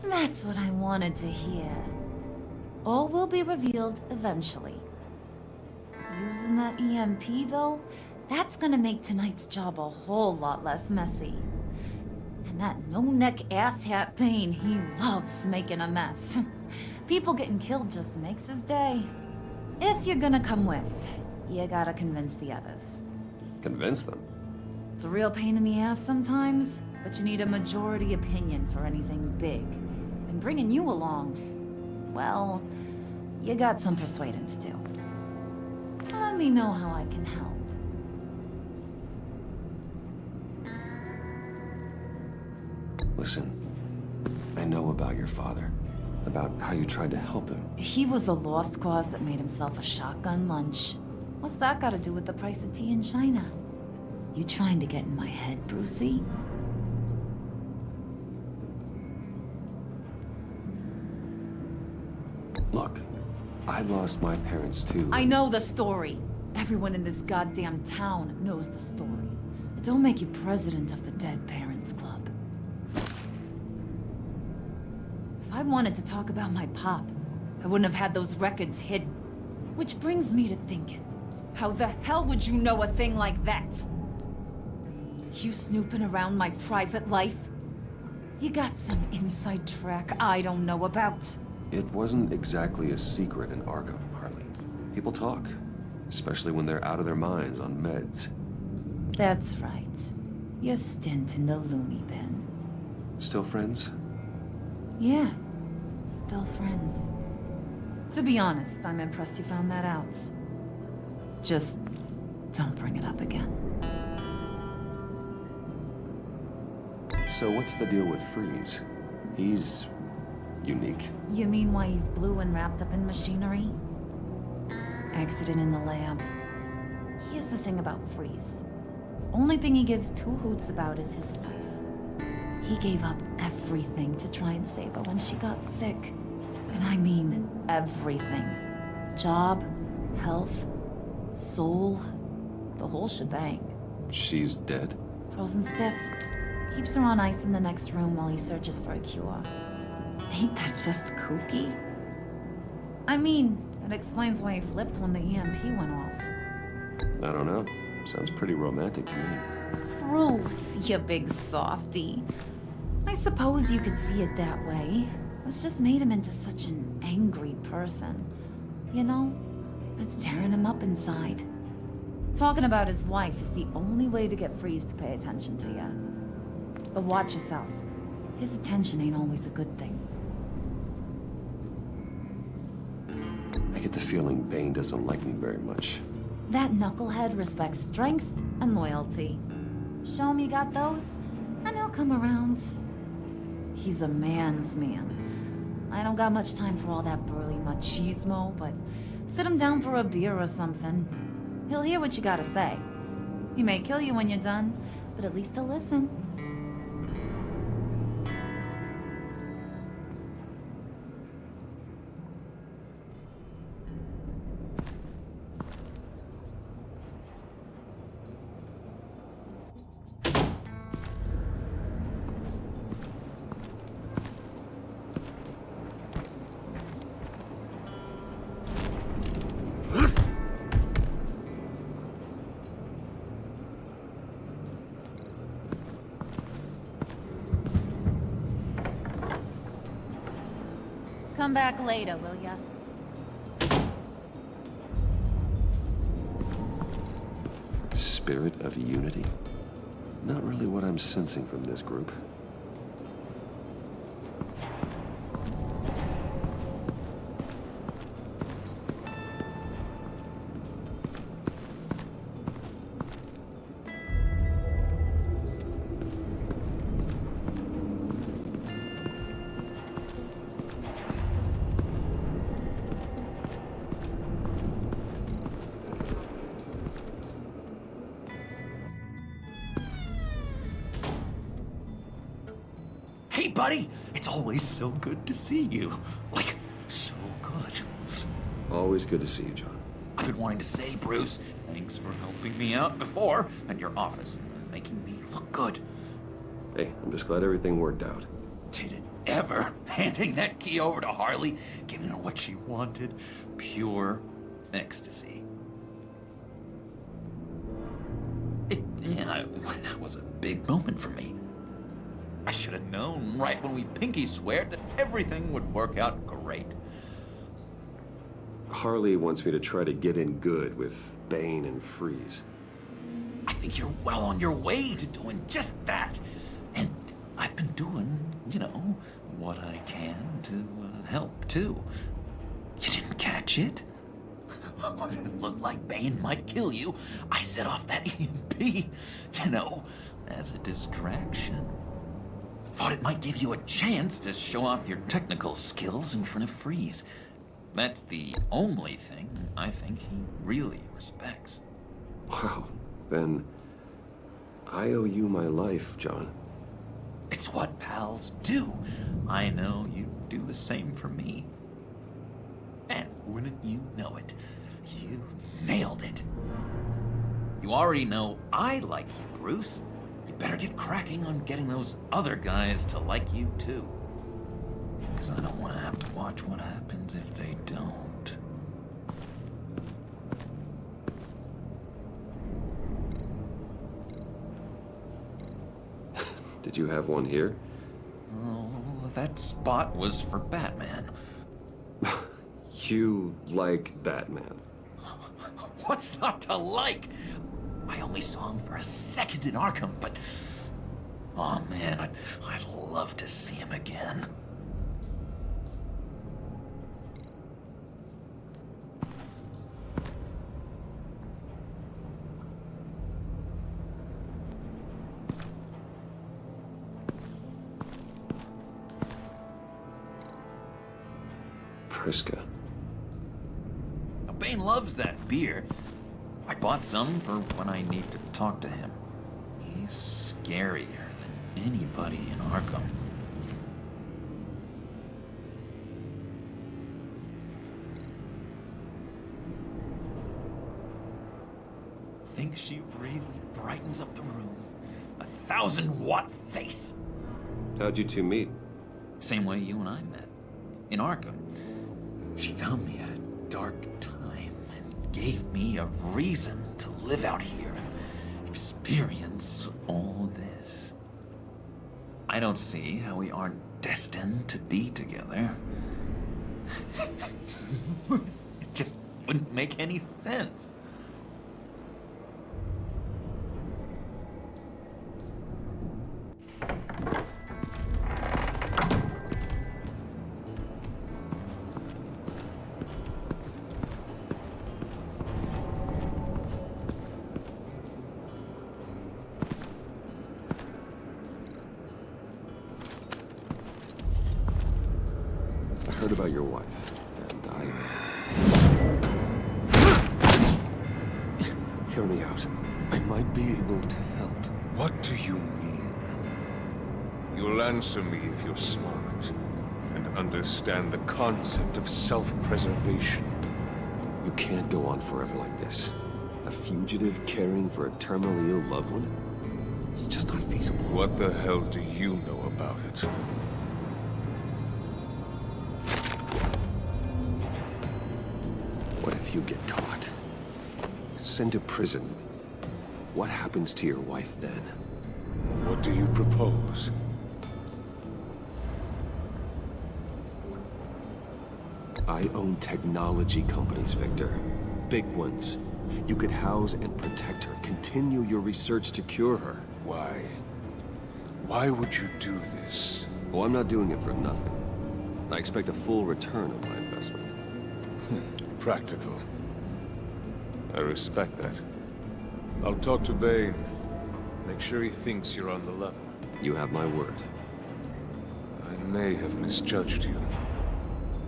That's what I wanted to hear. All will be revealed eventually. Using that EMP, though, that's gonna make tonight's job a whole lot less messy. And that no-neck asshat Bane, he loves making a mess. People getting killed just makes his day. If you're gonna come with, you gotta convince the others. Convince them? It's a real pain in the ass sometimes, but you need a majority opinion for anything big. And bringing you along, well, you got some persuading to do. Let me know how I can help. Listen, I know about your father. About how you tried to help him. He was a lost cause that made himself a shotgun lunch. What's that got to do with the price of tea in China? You trying to get in my head, Brucey? Look, I lost my parents too. I know the story. Everyone in this goddamn town knows the story. Don't make you president of the Dead Parents Club. If I wanted to talk about my pop, I wouldn't have had those records hidden. Which brings me to thinking, how the hell would you know a thing like that? You snooping around my private life? You got some inside track I don't know about. It wasn't exactly a secret in Arkham, Harley. People talk, especially when they're out of their minds on meds. That's right. Your stint in the loony bin. Still friends? Yeah, still friends. To be honest, I'm impressed you found that out. Just don't bring it up again. So what's the deal with Freeze? He's unique. You mean why he's blue and wrapped up in machinery? Accident in the lab. Here's the thing about Freeze. Only thing he gives two hoots about is his wife. He gave up everything to try and save her when she got sick. And I mean everything. Job, health, soul, the whole shebang. She's dead? Frozen stiff. Keeps her on ice in the next room while he searches for a cure. Ain't that just kooky? I mean, it explains why he flipped when the EMP went off. I don't know. Sounds pretty romantic to me. Bruce, you big softy. I suppose you could see it that way. It's just made him into such an angry person. You know, it's tearing him up inside. Talking about his wife is the only way to get Freeze to pay attention to you. But watch yourself. His attention ain't always a good thing. I get the feeling Bane doesn't like me very much. That knucklehead respects strength and loyalty. Show him you got those, and he'll come around. He's a man's man. I don't got much time for all that burly machismo, but sit him down for a beer or something. He'll hear what you gotta say. He may kill you when you're done, but at least he'll listen. Come back later, will ya? Spirit of unity? Not really what I'm sensing from this group. Hey, buddy! It's always so good to see you. Like, so good. Always good to see you, John. I've been wanting to say, Bruce, thanks for helping me out before at your office, making me look good. Hey, I'm just glad everything worked out. Did it ever? Handing that key over to Harley, giving her what she wanted. Pure ecstasy. It was a big moment for me. I should have known right when we pinky sweared that everything would work out great. Harley wants me to try to get in good with Bane and Freeze. I think you're well on your way to doing just that. And I've been doing, you know, what I can to help, too. You didn't catch it? It looked like Bane might kill you. I set off that EMP, you know, as a distraction. Thought it might give you a chance to show off your technical skills in front of Freeze. That's the only thing I think he really respects. Wow, then I owe you my life, John. It's what pals do. I know you'd do the same for me. And wouldn't you know it, you nailed it. You already know I like you, Bruce. You better get cracking on getting those other guys to like you too. Because I don't want to have to watch what happens if they don't. Did you have one here? Oh, that spot was for Batman. You like Batman? What's not to like? I only saw him for a second in Arkham, but... oh man, I'd love to see him again. Priska. Bane loves that beer. I bought some for when I need to talk to him. He's scarier than anybody in Arkham. Think she really brightens up the room. 1,000-watt face. How'd you two meet? Same way you and I met. In Arkham. She found me at a dark time and gave me a reason to live out here and experience all this. I don't see how we aren't destined to be together. It just wouldn't make any sense. I heard about your wife, and hear me out. I might be able to help. What do you mean? You'll answer me if you're smart and understand the concept of self-preservation. You can't go on forever like this. A fugitive caring for a terminally ill loved one? It's just not feasible. What the hell do you know about it? What if you get caught? Sent to prison. What happens to your wife then? What do you propose? I own technology companies, Victor. Big ones. You could house and protect her. Continue your research to cure her. Why? Why would you do this? Oh, I'm not doing it for nothing. I expect a full return on my investment. Practical. I respect that. I'll talk to Bane. Make sure he thinks you're on the level. You have my word. I may have misjudged you.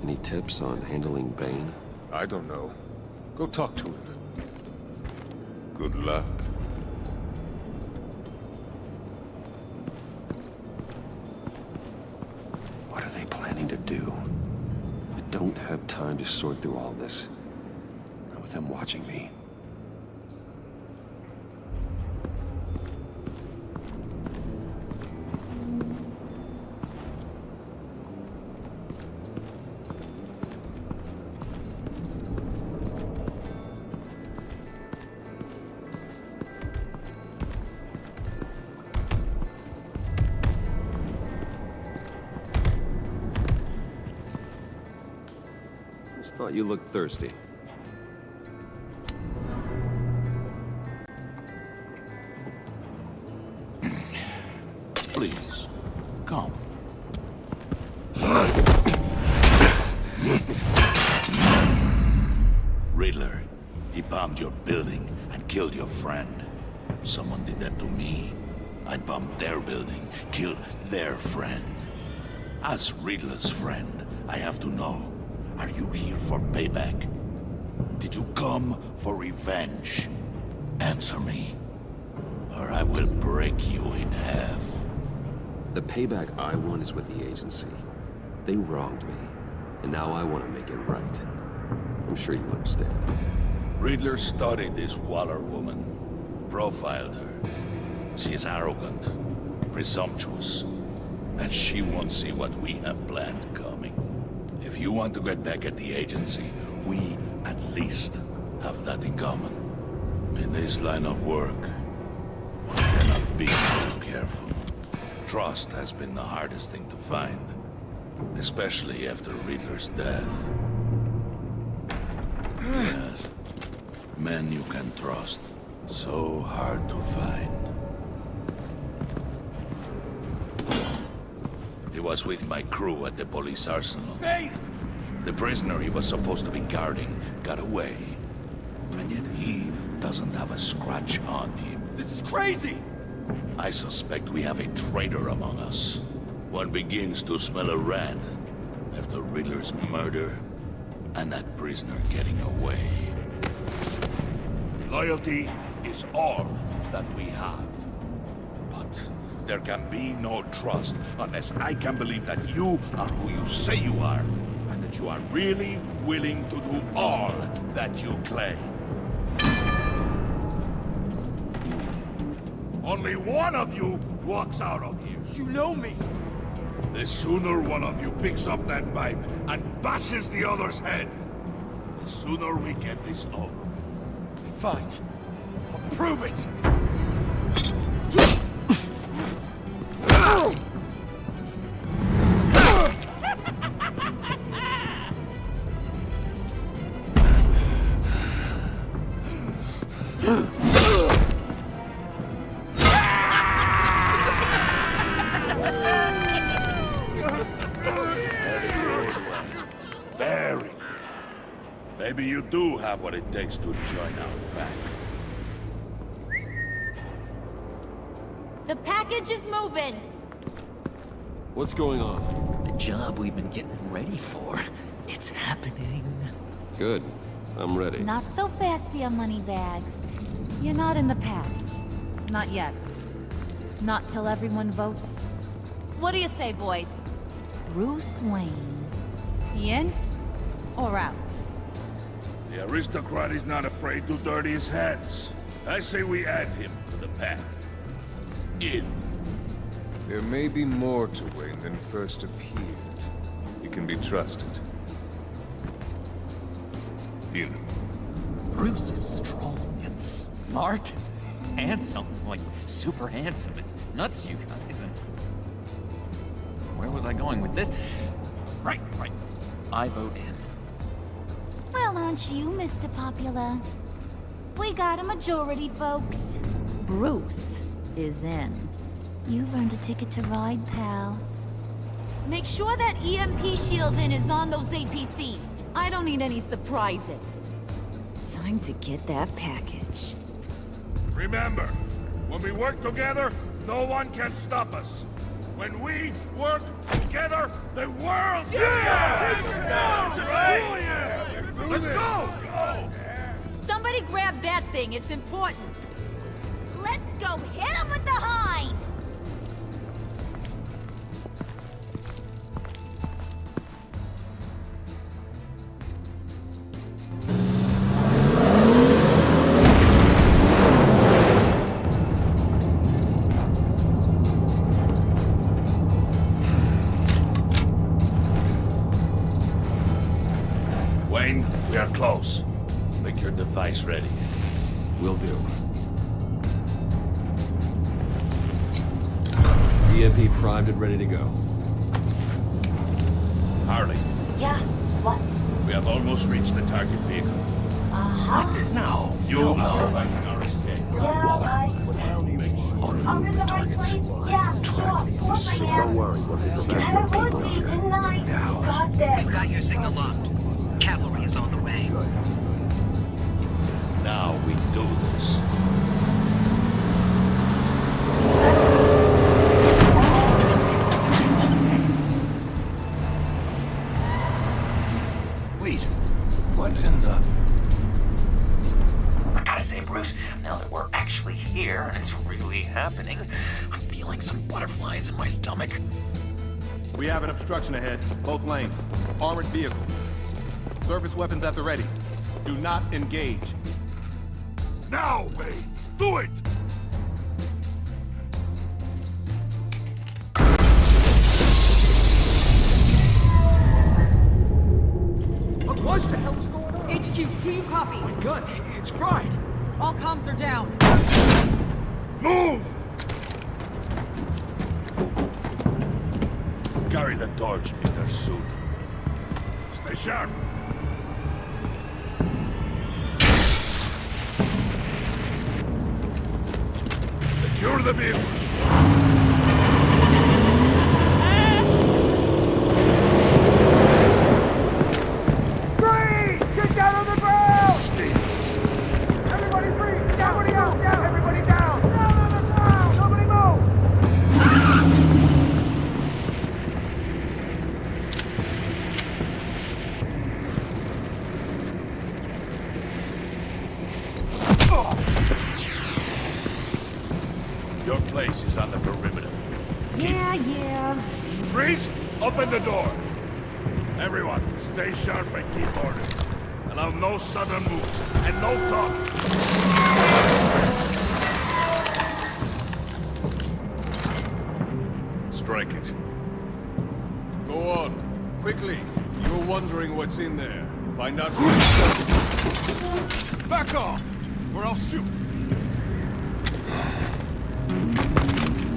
Any tips on handling Bane? I don't know. Go talk to him. Good luck. What are they planning to do? I don't have time to sort through all this. Not with them watching me. Thought you looked thirsty. Please, come. Riddler, he bombed your building and killed your friend. Someone did that to me. I'd bomb their building, kill their friend. As Riddler's friend, I have to know. Are you here for payback? Did you come for revenge? Answer me, or I will break you in half. The payback I want is with the agency. They wronged me, and now I want to make it right. I'm sure you understand. Riddler studied this Waller woman. profiled her. She is arrogant, presumptuous, and she won't see what we have planned coming. If you want to get back at the agency, we at least have that in common. In this line of work, one cannot be too careful. Trust has been the hardest thing to find, especially after Riddler's death. Yes, men you can trust. So hard to find. He was with my crew at the police arsenal. Hey! The prisoner he was supposed to be guarding got away. And yet he doesn't have a scratch on him. This is crazy! I suspect we have a traitor among us. One begins to smell a rat after Riddler's murder and that prisoner getting away. Loyalty is all that we have. But there can be no trust unless I can believe that you are who you say you are, and that you are really willing to do all that you claim. Only one of you walks out of here. You know me! The sooner one of you picks up that pipe and bashes the other's head, the sooner we get this over. Fine. I'll prove it! Very good. Maybe you do have what it takes to join our pack. The package is moving. What's going on? The job we've been getting ready for. It's happening. Good. I'm ready. Not so fast, the moneybags. You're not in the pact. Not yet. Not till everyone votes. What do you say, boys? Bruce Wayne. In or out? The aristocrat is not afraid to dirty his hands. I say we add him to the pact. In. There may be more to Wayne than first appeared. He can be trusted. In. Bruce is strong and smart and handsome. Like, super handsome. It's nuts, you guys. And where was I going with this? Right. I vote in. Well, aren't you, Mr. Popular? We got a majority, folks. Bruce is in. You've earned a ticket to ride, pal. Make sure that EMP shielding is on those APCs. I don't need any surprises. Time to get that package. Remember, when we work together, no one can stop us. When we work together, the world... Let's go! Somebody grab that thing, it's important. Let's go hit him with the hind! Wayne, we are close. Make your device ready. Will do. EMP primed and ready to go. Harley, Yeah, what? we have almost reached the target vehicle. What? No. You are making our escape. On the targets. Yeah, sure. Don't worry, we'll get your people here. Now. We've got your signal locked. Cavalry is on the way. Now we do this. Wait, what in the... I gotta say, Bruce, now that we're actually here and it's really happening, I'm feeling some butterflies in my stomach. We have an obstruction ahead, both lanes. Armored vehicles. Service weapons at the ready. Do not engage. Now, Wayne! Do it! What was the hell's going on? HQ, do you copy? My gun, it's fried. All comms are down. Move! Carry the torch, Mr. Suit. Stay sharp. Secure the vehicle. Freeze! Get down on the ground! Stay. Everybody freeze! Everybody out! Down! Everybody down! Down on the ground! Nobody move! Your place is on the perimeter. Yeah. Freeze! Open the door! Everyone, stay sharp and keep order. Allow no sudden moves, and no talking. Strike it. Go on. Quickly. You're wondering what's in there. Find out. Back off! Or I'll shoot.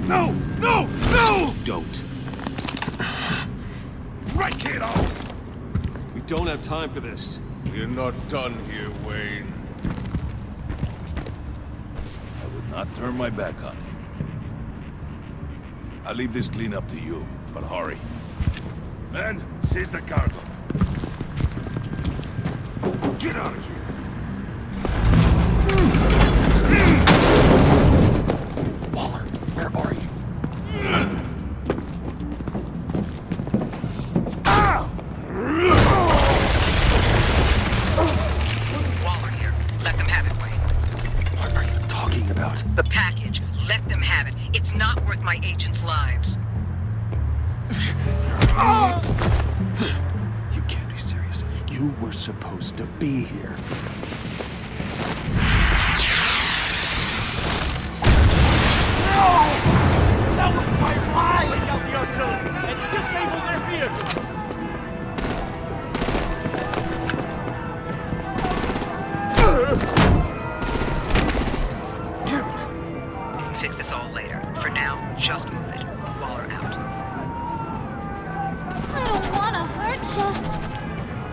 No! No! No! Don't. Right, kiddo! We don't have time for this. We're not done here, Wayne. I would not turn my back on him. I'll leave this clean up to you, but hurry. Men, seize the cargo. Get out of here! Waller, where are you? Waller here. Let them have it, Wayne. What are you talking about? The package. Let them have it. It's not worth my agents' lives. You can't be serious. You were supposed to be here. That was my ride! Take out the artillery and disable their vehicles! Damn it. We can fix this all later. For now, just move it. Waller out. I don't want to hurt you,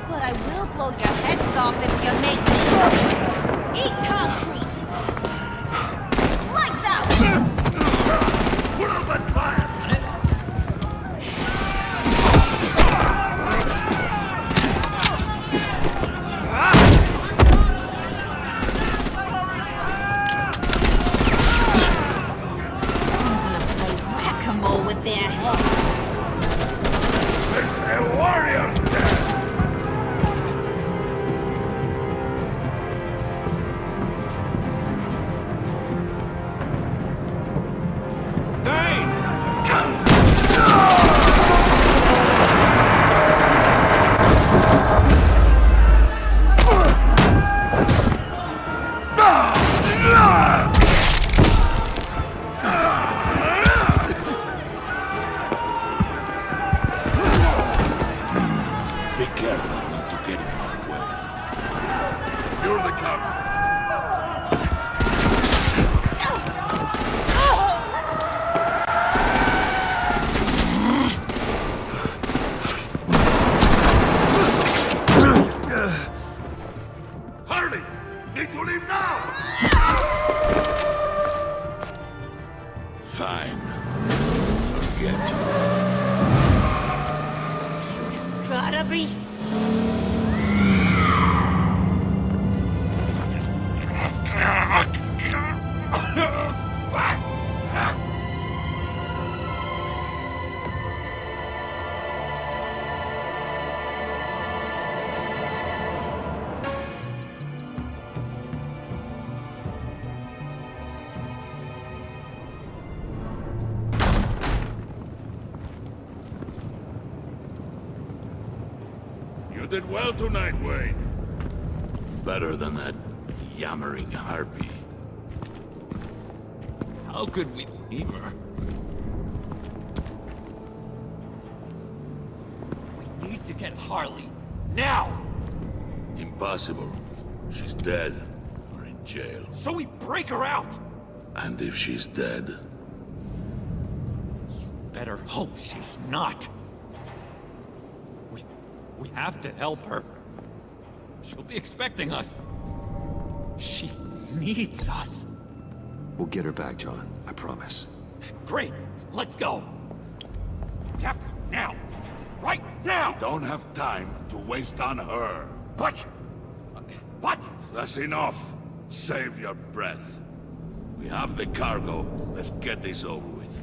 but I will blow your heads off if you make me eat concrete. Lights out! Put up that fire! I'm gonna play whack-a-mole with their heads. It's a warrior's death! Be careful not to get in my way. Secure the cargo. Hurry! Need to leave now! Fine. Forget it. Gotta be. You did well tonight, Wayne. Better than that yammering harpy. How could we leave her? We need to get Harley. Now! Impossible. She's dead. Or in jail. So we break her out! And if she's dead? Better hope she's not. We have to help her. She'll be expecting us. She needs us. We'll get her back, John. I promise. Great. Let's go. Captain, now. Right now! We don't have time to waste on her. But... That's enough. Save your breath. We have the cargo. Let's get this over with.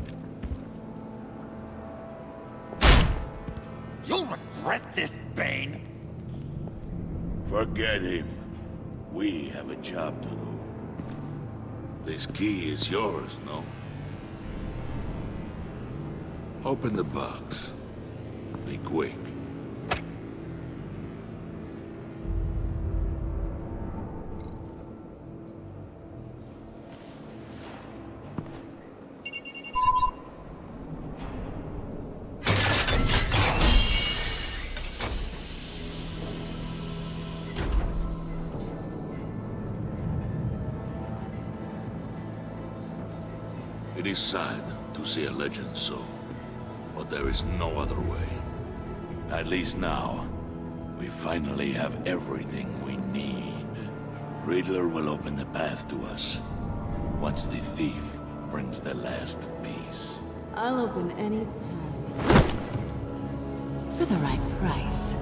You'll regret this, Bane. Forget him. We have a job to do. This key is yours, no? Open the box. Be quick. It is sad to see a legend so, but there is no other way. At least now, we finally have everything we need. Riddler will open the path to us, once the thief brings the last piece. I'll open any path for the right price.